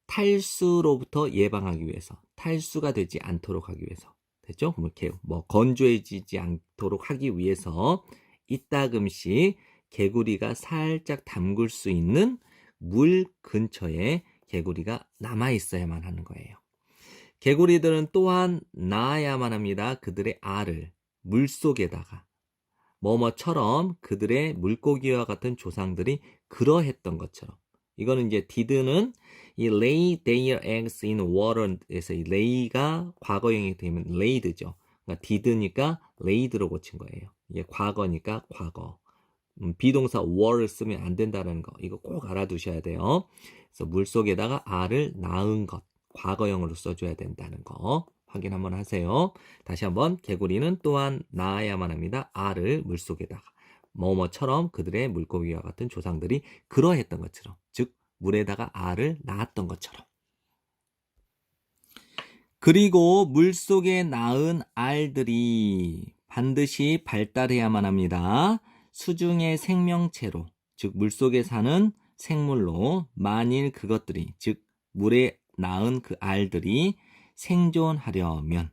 탈수로부터 예방하기 위해서, 탈수가 되지 않도록 하기 위해서, 됐죠? 이렇게 건조해지지 않도록 하기 위해서 이따금씩 개구리가 살짝 담글 수 있는 물 근처에 개구리가 남아있어야만 하는 거예요. 개구리들은 또한 낳아야만 합니다. 그들의 알을 물속에다가. 뭐뭐처럼 그들의 물고기와 같은 조상들이 그러했던 것처럼. 이거는 이제 did는 이 lay their eggs in water에서 이 lay가 과거형이 되면 laid죠. 그러니까 did니까 laid로 고친 거예요. 이게 과거니까 과거. 비동사 were를 쓰면 안 된다는 거. 이거 꼭 알아두셔야 돼요. 그래서 물속에다가 알을 낳은 것. 과거형으로 써줘야 된다는 거. 확인 한번 하세요. 다시 한번 개구리는 또한 낳아야만 합니다. 알을 물속에다가. 뭐뭐처럼 그들의 물고기와 같은 조상들이 그러했던 것처럼. 즉 물에다가 알을 낳았던 것처럼. 그리고 물속에 낳은 알들이 반드시 발달해야만 합니다. 수중의 생명체로, 즉 물속에 사는 생물로, 만일 그것들이, 즉 물에 낳은 그 알들이 생존하려면,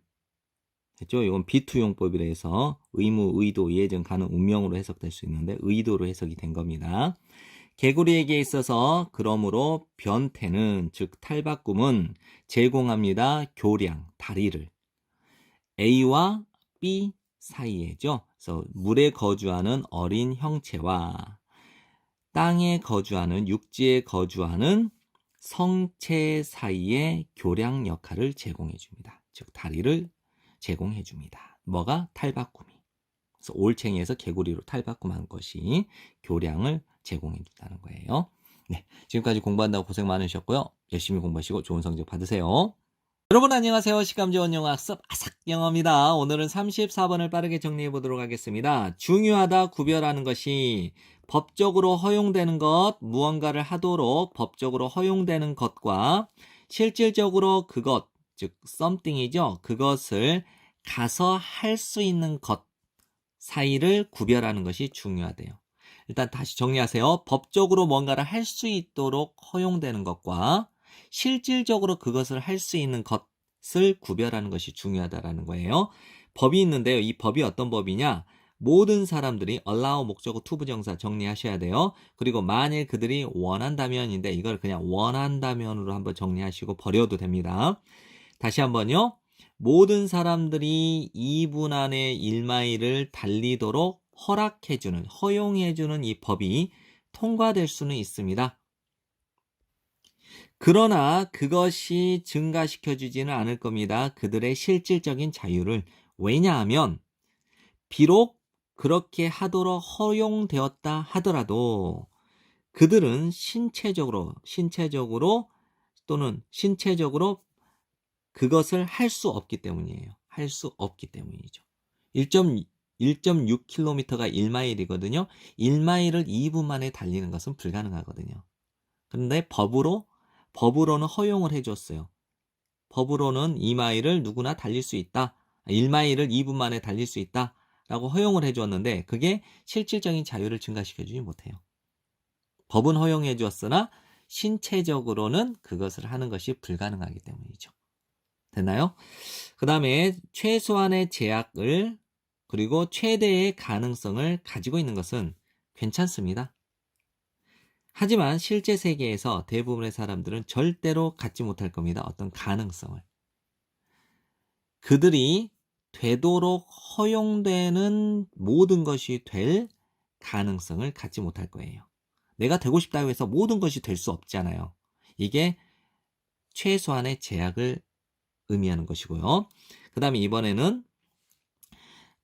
됐죠? 이건 비투용법이라 해서 의무, 의도, 예정, 가능, 운명으로 해석될 수 있는데 의도로 해석이 된 겁니다. 개구리에게 있어서 그러므로 변태는, 즉 탈바꿈은 제공합니다. 교량, 다리를. A와 B 사이에죠. 그래서 물에 거주하는 어린 형체와 땅에 거주하는, 육지에 거주하는 성체 사이의 교량 역할을 제공해 줍니다. 즉 다리를 제공해 줍니다. 뭐가? 탈바꿈이. 그래서 올챙이에서 개구리로 탈바꿈한 것이 교량을 제공해 준다는 거예요. 네, 지금까지 공부한다고 고생 많으셨고요. 열심히 공부하시고 좋은 성적 받으세요. 여러분 안녕하세요. 시감 좋은 영어 학습 아삭영어입니다. 오늘은 34번을 빠르게 정리해 보도록 하겠습니다. 중요하다 구별하는 것이 법적으로 허용되는 것, 무언가를 하도록 법적으로 허용되는 것과 실질적으로 그것, 즉 something이죠. 그것을 가서 할 수 있는 것 사이를 구별하는 것이 중요하대요. 일단 다시 정리하세요. 법적으로 뭔가를 할 수 있도록 허용되는 것과 실질적으로 그것을 할 수 있는 것을 구별하는 것이 중요하다라는 거예요. 법이 있는데요. 이 법이 어떤 법이냐? 모든 사람들이 allow 목적어 to 부정사 정리하셔야 돼요. 그리고 만일 그들이 원한다면인데 이걸 그냥 원한다면으로 한번 정리하시고 버려도 됩니다. 다시 한번요. 모든 사람들이 2분 안에 1마일을 달리도록 허락해주는, 허용해주는 이 법이 통과될 수는 있습니다. 그러나 그것이 증가시켜주지는 않을 겁니다. 그들의 실질적인 자유를. 왜냐하면 비록 그렇게 하도록 허용되었다 하더라도 그들은 신체적으로 또는 신체적으로 그것을 할 수 없기 때문이에요. 할 수 없기 때문이죠. 1.6km가 1마일이거든요. 1마일을 2분 만에 달리는 것은 불가능하거든요. 그런데 법으로는 허용을 해줬어요. 법으로는 2마일을 누구나 달릴 수 있다. 1마일을 2분 만에 달릴 수 있다. 라고 허용을 해줬는데 그게 실질적인 자유를 증가시켜주지 못해요. 법은 허용해 주었으나 신체적으로는 그것을 하는 것이 불가능하기 때문이죠. 됐나요? 그 다음에 최소한의 제약을 그리고 최대의 가능성을 가지고 있는 것은 괜찮습니다. 하지만 실제 세계에서 대부분의 사람들은 절대로 갖지 못할 겁니다. 어떤 가능성을. 그들이 되도록 허용되는 모든 것이 될 가능성을 갖지 못할 거예요. 내가 되고 싶다고 해서 모든 것이 될 수 없잖아요. 이게 최소한의 제약을 의미하는 것이고요. 그 다음에 이번에는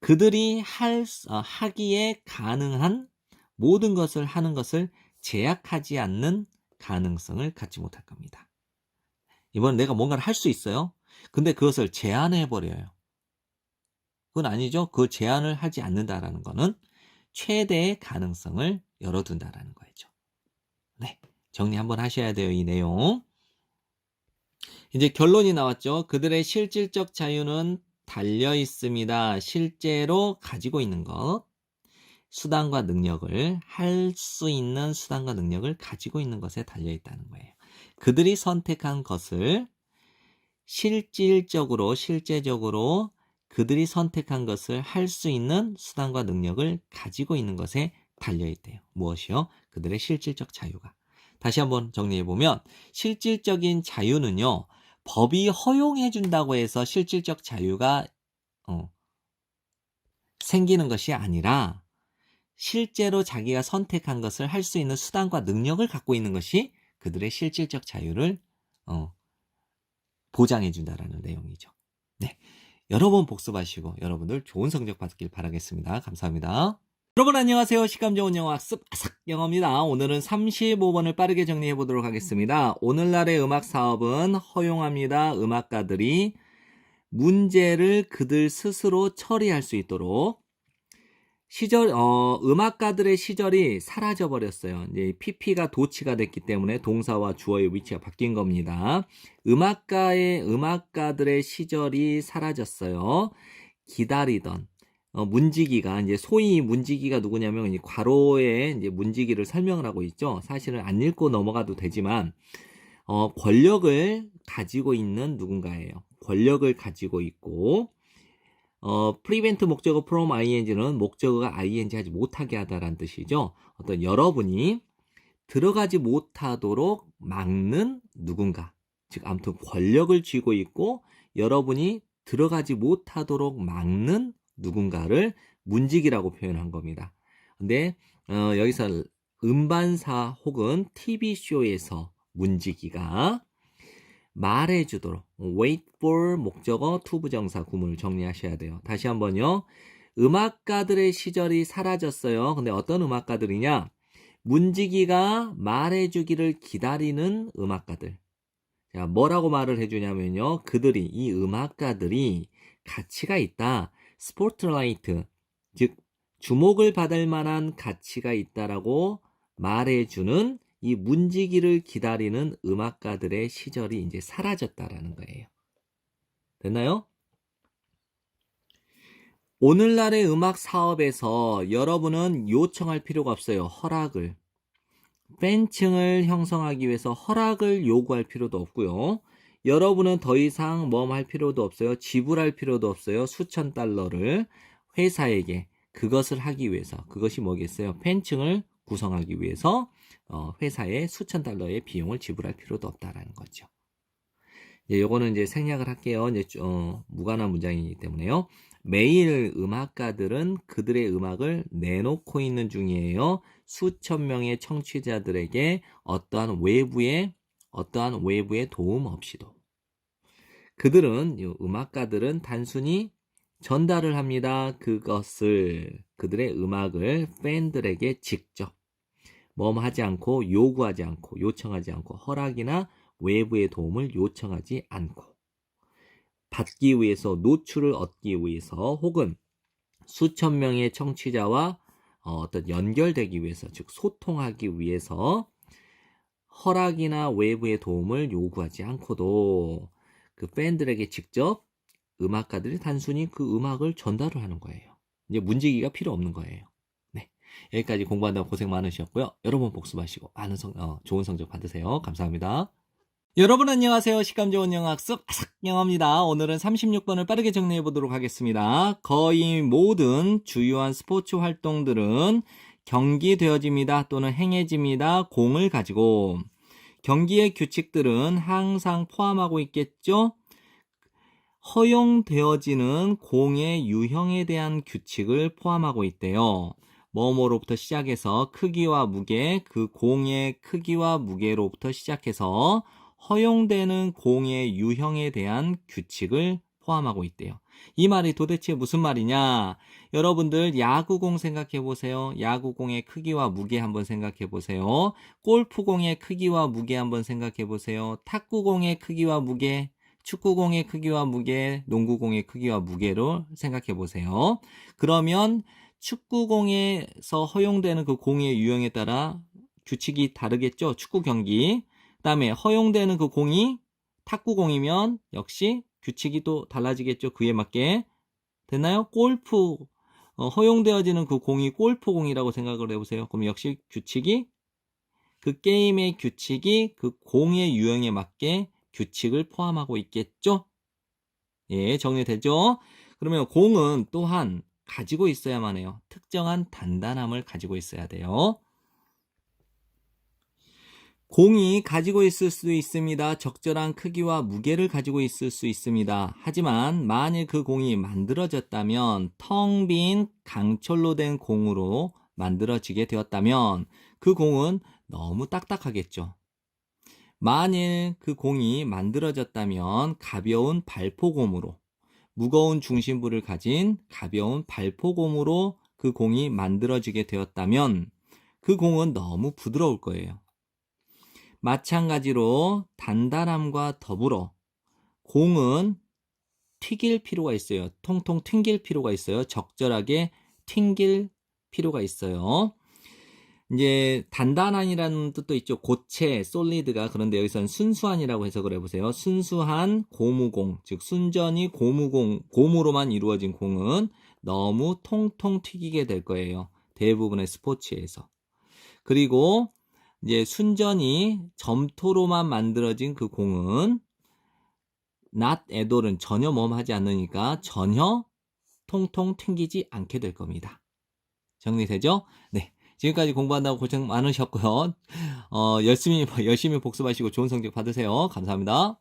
그들이 하기에 가능한 모든 것을 하는 것을 제약하지 않는 가능성을 갖지 못할 겁니다. 이번엔 내가 뭔가를 할 수 있어요. 근데 그것을 제한해버려요. 그건 아니죠. 그 제한을 하지 않는다라는 거는 최대의 가능성을 열어둔다라는 거죠. 네, 정리 한번 하셔야 돼요, 이 내용. 이제 결론이 나왔죠. 그들의 실질적 자유는 달려 있습니다. 실제로 가지고 있는 것, 수단과 능력을, 할 수 있는 수단과 능력을 가지고 있는 것에 달려 있다는 거예요. 그들이 선택한 것을 실질적으로, 실제적으로 그들이 선택한 것을 할 수 있는 수단과 능력을 가지고 있는 것에 달려있대요. 무엇이요? 그들의 실질적 자유가. 다시 한번 정리해보면 실질적인 자유는요. 법이 허용해준다고 해서 실질적 자유가 생기는 것이 아니라 실제로 자기가 선택한 것을 할 수 있는 수단과 능력을 갖고 있는 것이 그들의 실질적 자유를 보장해준다라는 내용이죠. 네, 여러 번 복습하시고 여러분들 좋은 성적 받길 바라겠습니다. 감사합니다. 여러분 안녕하세요. 시감 좋은 영어 학습 아삭영어입니다. 오늘은 35번을 빠르게 정리해 보도록 하겠습니다. 오늘날의 음악 사업은 허용합니다. 음악가들이 문제를 그들 스스로 처리할 수 있도록 음악가들의 시절이 사라져 버렸어요. 이제 PP가 도치가 됐기 때문에 동사와 주어의 위치가 바뀐 겁니다. 음악가들의 시절이 사라졌어요. 기다리던 문지기가 이제 소위 문지기가 누구냐면 괄호에 이제 문지기를 설명을 하고 있죠. 사실은 안 읽고 넘어가도 되지만 권력을 가지고 있는 누군가예요. 권력을 가지고 있고 prevent 목적어 from ing는 목적어가 ing 하지 못하게 하다라는 뜻이죠. 어떤 여러분이 들어가지 못하도록 막는 누군가. 즉 아무튼 권력을 쥐고 있고 여러분이 들어가지 못하도록 막는 누군가를 문지기라고 표현한 겁니다. 근데 여기서 음반사 혹은 TV쇼에서 문지기가 말해주도록 wait for 목적어 투부정사 구문을 정리하셔야 돼요. 다시 한번요. 음악가들의 시절이 사라졌어요. 근데 어떤 음악가들이냐? 문지기가 말해주기를 기다리는 음악가들. 자, 뭐라고 말을 해주냐면요. 이 음악가들이 가치가 있다. 스포트라이트, 즉 주목을 받을 만한 가치가 있다라고 말해주는 이 문지기를 기다리는 음악가들의 시절이 이제 사라졌다라는 거예요. 됐나요? 오늘날의 음악 사업에서 여러분은 요청할 필요가 없어요. 허락을. 팬층을 형성하기 위해서 허락을 요구할 필요도 없고요. 여러분은 더 이상 할 필요도 없어요. 지불할 필요도 없어요. 수천 달러를 회사에게 그것을 하기 위해서. 그것이 뭐겠어요? 팬층을 구성하기 위해서 회사에 수천 달러의 비용을 지불할 필요도 없다라는 거죠. 요거는 이제 생략을 할게요. 이제 무관한 문장이기 때문에요. 매일 음악가들은 그들의 음악을 내놓고 있는 중이에요. 수천 명의 청취자들에게 어떠한 외부의 도움 없이도. 음악가들은 단순히 전달을 합니다. 그들의 음악을 팬들에게 직접 하지 않고 요구하지 않고 요청하지 않고 허락이나 외부의 도움을 요청하지 않고 받기 위해서 노출을 얻기 위해서 혹은 수천 명의 청취자와 연결되기 위해서 즉 소통하기 위해서 허락이나 외부의 도움을 요구하지 않고도 그 팬들에게 직접 음악가들이 단순히 그 음악을 전달을 하는 거예요. 이제 문지기가 필요 없는 거예요. 네, 여기까지 공부한다고 고생 많으셨고요. 여러분 복습하시고 많은 좋은 성적 받으세요. 감사합니다. 여러분 안녕하세요. 시감 좋은 영어 학습 아삭영어입니다. 오늘은 36번을 빠르게 정리해 보도록 하겠습니다. 거의 모든 주요한 스포츠 활동들은 경기되어집니다 또는 행해집니다. 공을 가지고 경기의 규칙들은 항상 포함하고 있겠죠. 허용되어지는 공의 유형에 대한 규칙을 포함하고 있대요. 뭐뭐로부터 시작해서 크기와 무게, 그 공의 크기와 무게로부터 시작해서 허용되는 공의 유형에 대한 규칙을 포함하고 있대요. 이 말이 도대체 무슨 말이냐? 여러분들 야구공 생각해 보세요. 야구공의 크기와 무게 한번 생각해 보세요. 골프공의 크기와 무게 한번 생각해 보세요. 탁구공의 크기와 무게, 축구공의 크기와 무게, 농구공의 크기와 무게로 생각해 보세요. 그러면 축구공에서 허용되는 그 공의 유형에 따라 규칙이 다르겠죠? 축구 경기. 그다음에 허용되는 그 공이 탁구공이면 역시 규칙이 또 달라지겠죠? 그에 맞게. 됐나요? 골프 허용되어지는 그 공이 골프공이라고 생각을 해보세요. 그럼 역시 규칙이 그 게임의 규칙이 그 공의 유형에 맞게 규칙을 포함하고 있겠죠? 예, 정리되죠? 그러면 공은 또한 가지고 있어야만 해요. 특정한 단단함을 가지고 있어야 돼요. 공이 가지고 있을 수 있습니다. 적절한 크기와 무게를 가지고 있을 수 있습니다. 하지만 만일 그 공이 만들어졌다면 텅 빈 강철로 된 공으로 만들어지게 되었다면 그 공은 너무 딱딱하겠죠. 만일 그 공이 만들어졌다면 가벼운 발포곰으로 무거운 중심부를 가진 가벼운 발포곰으로 그 공이 만들어지게 되었다면 그 공은 너무 부드러울 거예요. 마찬가지로 단단함과 더불어 공은 튀길 필요가 있어요. 통통 튕길 필요가 있어요. 적절하게 튕길 필요가 있어요. 이제 단단한이라는 뜻도 있죠. 고체, 솔리드가. 그런데 여기서는 순수한이라고 해석을 해보세요. 순수한 고무공, 즉 순전히 고무로만 이루어진 공은 너무 통통 튀기게 될 거예요. 대부분의 스포츠에서. 그리고 이제 순전히 점토로만 만들어진 그 공은 not at all은 전혀 하지 않으니까 전혀 통통 튕기지 않게 될 겁니다. 정리되죠? 네. 지금까지 공부한다고 고생 많으셨고요. 열심히 복습하시고 좋은 성적 받으세요. 감사합니다.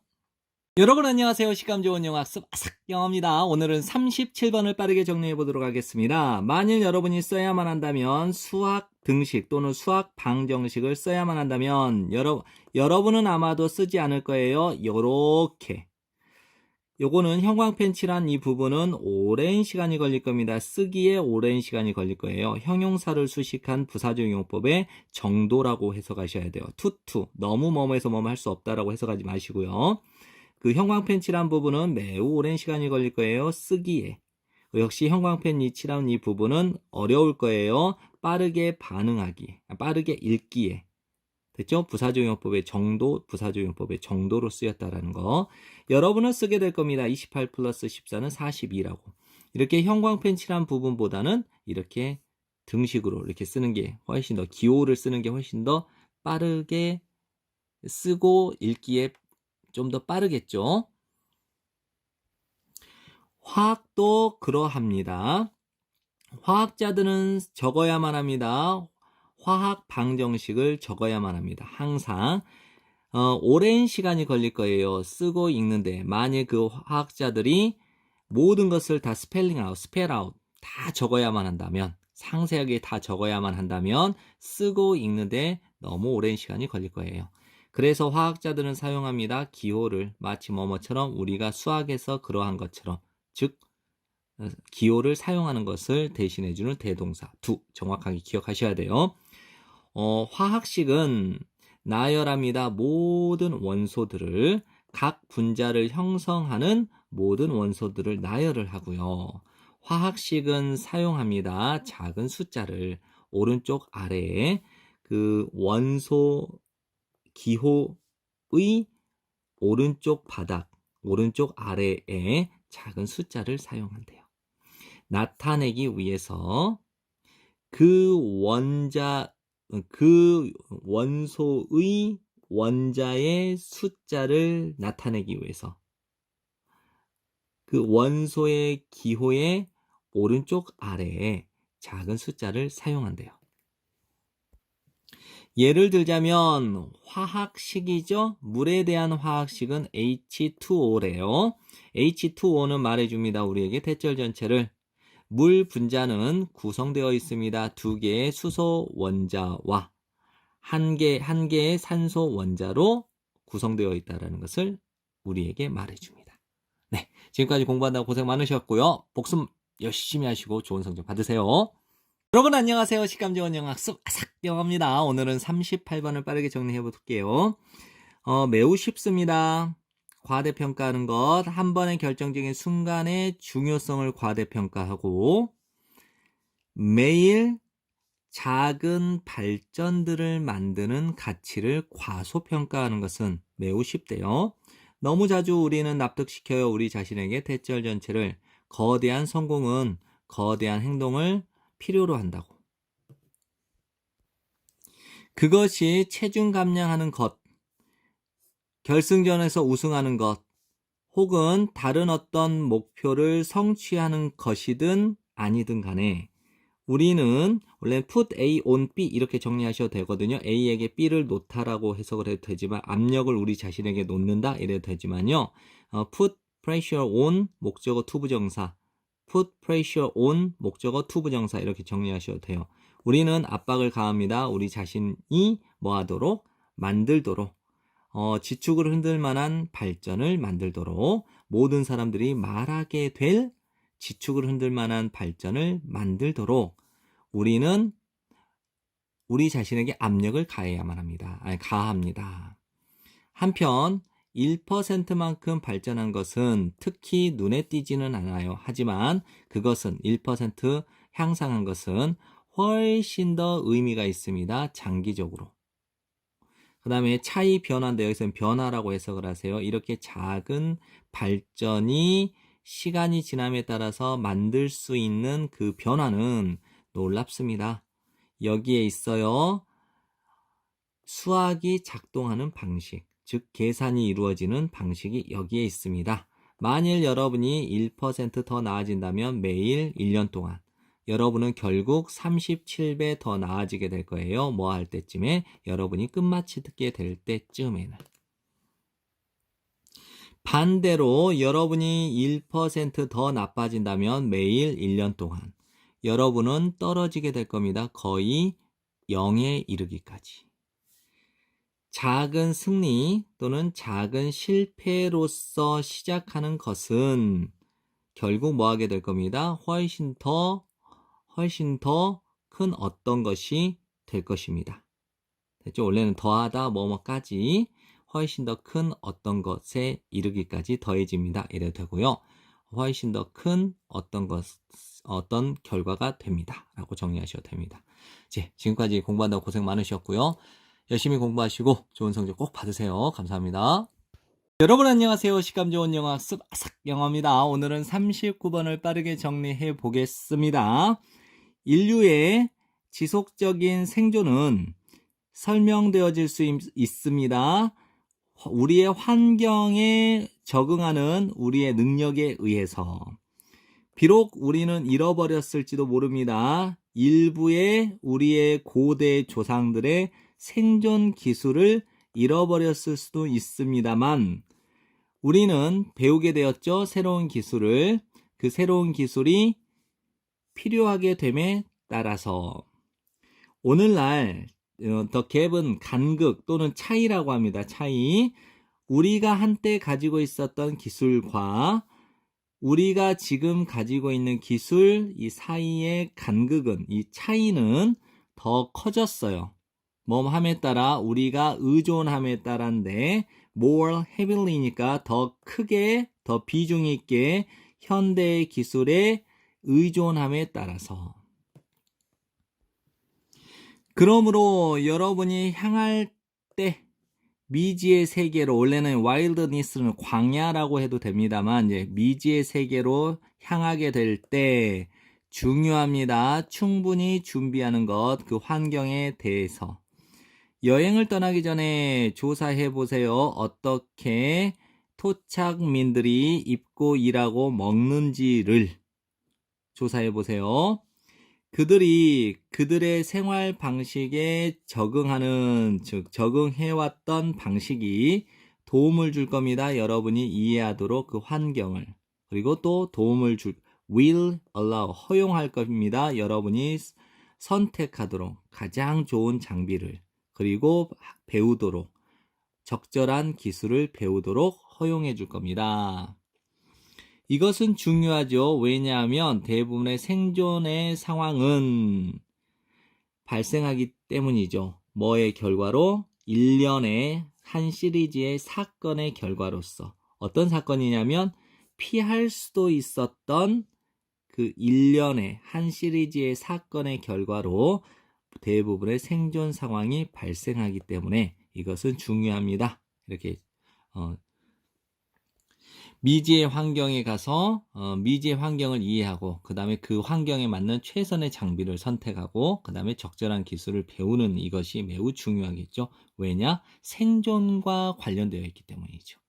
여러분 안녕하세요. 시감 좋은 영어 학습 아삭 영어입니다. 오늘은 37번을 빠르게 정리해 보도록 하겠습니다. 만일 여러분이 써야만 한다면 수학 등식 또는 수학 방정식을 써야만 한다면 여러분은 아마도 쓰지 않을 거예요. 요렇게. 요거는 형광펜 칠한 이 부분은 오랜 시간이 걸릴 겁니다. 쓰기에 오랜 시간이 걸릴 거예요. 형용사를 수식한 부사적용법의 정도라고 해석하셔야 돼요. 투투 너무 뭐뭐해서 뭐뭐 할 수 없다라고 해석하지 마시고요. 그 형광펜 칠한 부분은 매우 오랜 시간이 걸릴 거예요. 쓰기에. 역시 형광펜 칠한 이 부분은 어려울 거예요. 빠르게 반응하기에, 빠르게 읽기에. 됐죠? 부사적용법의 정도, 부사적용법의 정도로 쓰였다라는 거. 여러분은 쓰게 될 겁니다. 28 플러스 14는 42라고. 이렇게 형광펜 칠한 부분보다는 이렇게 등식으로 이렇게 쓰는 게 훨씬 더, 기호를 쓰는 게 훨씬 더 빠르게 쓰고 읽기에 좀 더 빠르겠죠? 화학도 그러합니다. 화학자들은 적어야만 합니다. 화학 방정식을 적어야만 합니다. 항상 오랜 시간이 걸릴 거예요. 쓰고 읽는데 만일 그 화학자들이 모든 것을 다 스펠 아웃 다 적어야만 한다면 상세하게 다 적어야만 한다면 쓰고 읽는데 너무 오랜 시간이 걸릴 거예요. 그래서 화학자들은 사용합니다. 기호를 마치 뭐뭐처럼 우리가 수학에서 그러한 것처럼 즉 기호를 사용하는 것을 대신해주는 대동사 두 정확하게 기억하셔야 돼요. 화학식은 나열합니다. 모든 원소들을 각 분자를 형성하는 모든 원소들을 나열을 하고요. 화학식은 사용합니다. 작은 숫자를 오른쪽 아래에 그 원소 기호의 오른쪽 바닥, 오른쪽 아래에 작은 숫자를 사용한대요. 나타내기 위해서 그 원소의 원자의 숫자를 나타내기 위해서 그 원소의 기호의 오른쪽 아래에 작은 숫자를 사용한대요. 예를 들자면 화학식이죠. 물에 대한 화학식은 H2O래요. H2O는 말해줍니다. 우리에게 대절 전체를. 물 분자는 구성되어 있습니다. 두 개의 수소 원자와 한 개의 산소 원자로 구성되어 있다는 것을 우리에게 말해줍니다. 네, 지금까지 공부한다고 고생 많으셨고요. 복습 열심히 하시고 좋은 성적 받으세요. 여러분 안녕하세요. 식감지원 영학습 아삭영어입니다. 오늘은 38번을 빠르게 정리해 볼게요. 매우 쉽습니다. 과대평가하는 것, 한 번의 결정적인 순간의 중요성을 과대평가하고 매일 작은 발전들을 만드는 가치를 과소평가하는 것은 매우 쉽대요. 너무 자주 우리는 납득시켜요. 우리 자신에게 대절 전체를. 거대한 성공은 거대한 행동을 필요로 한다고. 그것이 체중 감량하는 것, 결승전에서 우승하는 것, 혹은 다른 어떤 목표를 성취하는 것이든 아니든 간에 우리는 원래 put A on B 이렇게 정리하셔도 되거든요. A에게 B를 놓다라고 해석을 해도 되지만 압력을 우리 자신에게 놓는다 이래도 되지만요. put pressure on 목적어 투부정사, put pressure on 목적어 투부정사 이렇게 정리하셔도 돼요. 우리는 압박을 가합니다. 우리 자신이 뭐하도록 만들도록 지축을 흔들 만한 발전을 만들도록 모든 사람들이 말하게 될 지축을 흔들 만한 발전을 만들도록 우리는 우리 자신에게 압력을 가해야만 합니다. 가합니다. 한편 1%만큼 발전한 것은 특히 눈에 띄지는 않아요. 하지만 그것은 1% 향상한 것은 훨씬 더 의미가 있습니다. 장기적으로. 그 다음에 차이 변화인데 여기서는 변화라고 해석을 하세요. 이렇게 작은 발전이 시간이 지남에 따라서 만들 수 있는 그 변화는 놀랍습니다. 여기에 있어요. 수학이 작동하는 방식, 즉 계산이 이루어지는 방식이 여기에 있습니다. 만일 여러분이 1% 더 나아진다면 매일 1년 동안 여러분은 결국 37배 더 나아지게 될 거예요. 뭐 할 때쯤에? 여러분이 끝마치게 될 때쯤에는. 반대로 여러분이 1% 더 나빠진다면 매일 1년 동안 여러분은 떨어지게 될 겁니다. 거의 0에 이르기까지. 작은 승리 또는 작은 실패로서 시작하는 것은 결국 뭐 하게 될 겁니다. 훨씬 더 큰 어떤 것이 될 것입니다. 됐죠? 원래는 더하다 뭐뭐까지 훨씬 더 큰 어떤 것에 이르기까지 더해집니다. 이래도 되고요. 훨씬 더 큰 어떤 결과가 됩니다. 라고 정리하셔도 됩니다. 지금까지 공부한다고 고생 많으셨고요. 열심히 공부하시고 좋은 성적 꼭 받으세요. 감사합니다. 여러분 안녕하세요. 식감 좋은 영어 학습 아삭영어입니다. 오늘은 39번을 빠르게 정리해 보겠습니다. 인류의 지속적인 생존은 설명되어질 수 있습니다. 우리의 환경에 적응하는 우리의 능력에 의해서. 비록 우리는 잃어버렸을지도 모릅니다. 일부의 우리의 고대 조상들의 생존 기술을 잃어버렸을 수도 있습니다만 우리는 배우게 되었죠. 새로운 기술을. 그 새로운 기술이 필요하게 됨에 따라서 오늘날 더 갭은 간극 또는 차이라고 합니다. 차이. 우리가 한때 가지고 있었던 기술과 우리가 지금 가지고 있는 기술 이 사이의 간극은 이 차이는 더 커졌어요. 뭐함에 따라 우리가 의존함에 따라인데 more heavily니까 더 크게 더 비중 있게 현대의 기술에 의존함에 따라서 그러므로 여러분이 향할 때 미지의 세계로 원래는 wilderness는 광야라고 해도 됩니다만 이제 미지의 세계로 향하게 될 때 중요합니다. 충분히 준비하는 것, 그 환경에 대해서. 여행을 떠나기 전에 조사해 보세요. 어떻게 토착민들이 입고 일하고 먹는지를 조사해 보세요. 그들이 그들의 생활 방식에 적응하는, 즉, 적응해왔던 방식이 도움을 줄 겁니다. 여러분이 이해하도록 그 환경을. 그리고 또 도움을 will allow, 허용할 겁니다. 여러분이 선택하도록 가장 좋은 장비를, 그리고 배우도록, 적절한 기술을 배우도록 허용해 줄 겁니다. 이것은 중요하죠. 왜냐하면 대부분의 생존의 상황은 발생하기 때문이죠. 뭐의 결과로? 일련의 한 시리즈의 사건의 결과로서. 어떤 사건이냐면 피할 수도 있었던 그 일련의 한 시리즈의 사건의 결과로 대부분의 생존 상황이 발생하기 때문에 이것은 중요합니다. 이렇게 미지의 환경에 가서 미지의 환경을 이해하고 그 다음에 그 환경에 맞는 최선의 장비를 선택하고 그 다음에 적절한 기술을 배우는 이것이 매우 중요하겠죠. 왜냐? 생존과 관련되어 있기 때문이죠.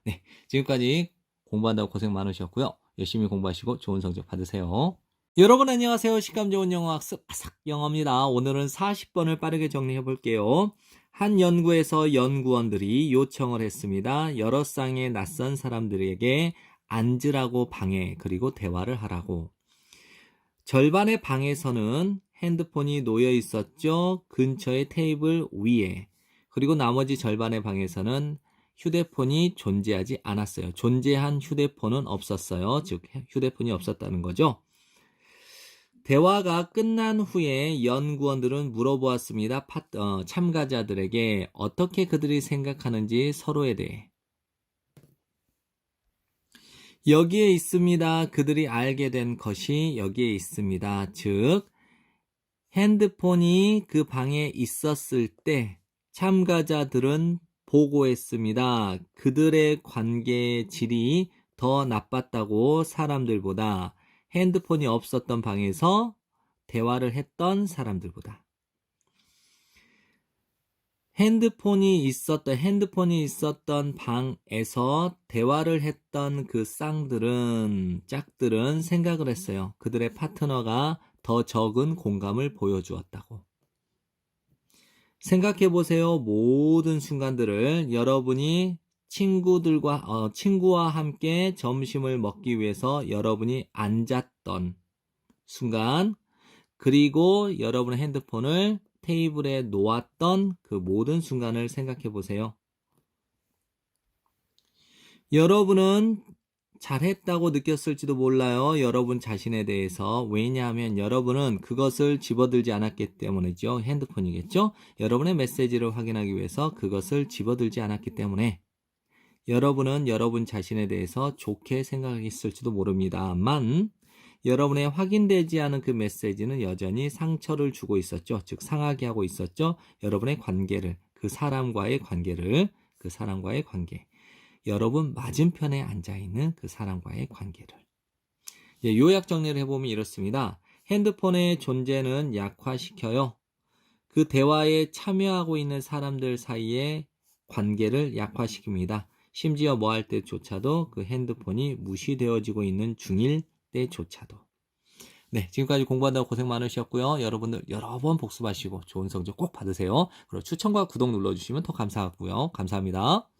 네, 지금까지 공부한다고 고생 많으셨고요. 열심히 공부하시고 좋은 성적 받으세요. 여러분 안녕하세요. 식감 좋은 영어 학습 아삭영어입니다. 오늘은 40번을 빠르게 정리해 볼게요. 한 연구에서 연구원들이 요청을 했습니다. 여러 쌍의 낯선 사람들에게 앉으라고 방해 그리고 대화를 하라고. 절반의 방에서는 핸드폰이 놓여 있었죠. 근처의 테이블 위에. 그리고 나머지 절반의 방에서는 휴대폰이 존재하지 않았어요. 존재한 휴대폰은 없었어요. 즉 휴대폰이 없었다는 거죠. 대화가 끝난 후에 연구원들은 물어보았습니다. 참가자들에게 어떻게 그들이 생각하는지 서로에 대해. 여기에 있습니다. 그들이 알게 된 것이 여기에 있습니다. 즉, 핸드폰이 그 방에 있었을 때 참가자들은 보고했습니다. 그들의 관계의 질이 더 나빴다고 사람들보다 핸드폰이 없었던 방에서 대화를 했던 사람들보다. 핸드폰이 있었던 방에서 대화를 했던 그 짝들은 생각을 했어요. 그들의 파트너가 더 적은 공감을 보여주었다고. 생각해 보세요. 모든 순간들을 여러분이 친구와 함께 점심을 먹기 위해서 여러분이 앉았던 순간, 그리고 여러분의 핸드폰을 테이블에 놓았던 그 모든 순간을 생각해 보세요. 여러분은 잘했다고 느꼈을지도 몰라요. 여러분 자신에 대해서. 왜냐하면 여러분은 그것을 집어들지 않았기 때문이죠. 핸드폰이겠죠? 여러분의 메시지를 확인하기 위해서 그것을 집어들지 않았기 때문에 여러분은 여러분 자신에 대해서 좋게 생각했을지도 모릅니다만 여러분의 확인되지 않은 그 메시지는 여전히 상처를 주고 있었죠. 즉 상하게 하고 있었죠. 여러분의 관계를, 그 사람과의 관계, 여러분 맞은편에 앉아있는 그 사람과의 관계를. 요약 정리를 해보면 이렇습니다. 핸드폰의 존재는 약화시켜요. 그 대화에 참여하고 있는 사람들 사이의 관계를 약화시킵니다. 심지어 뭐 할 때조차도 그 핸드폰이 무시되어지고 있는 중일 때조차도. 네, 지금까지 공부한다고 고생 많으셨고요. 여러분들 여러 번 복습하시고 좋은 성적 꼭 받으세요. 그리고 추천과 구독 눌러주시면 더 감사하고요. 감사합니다.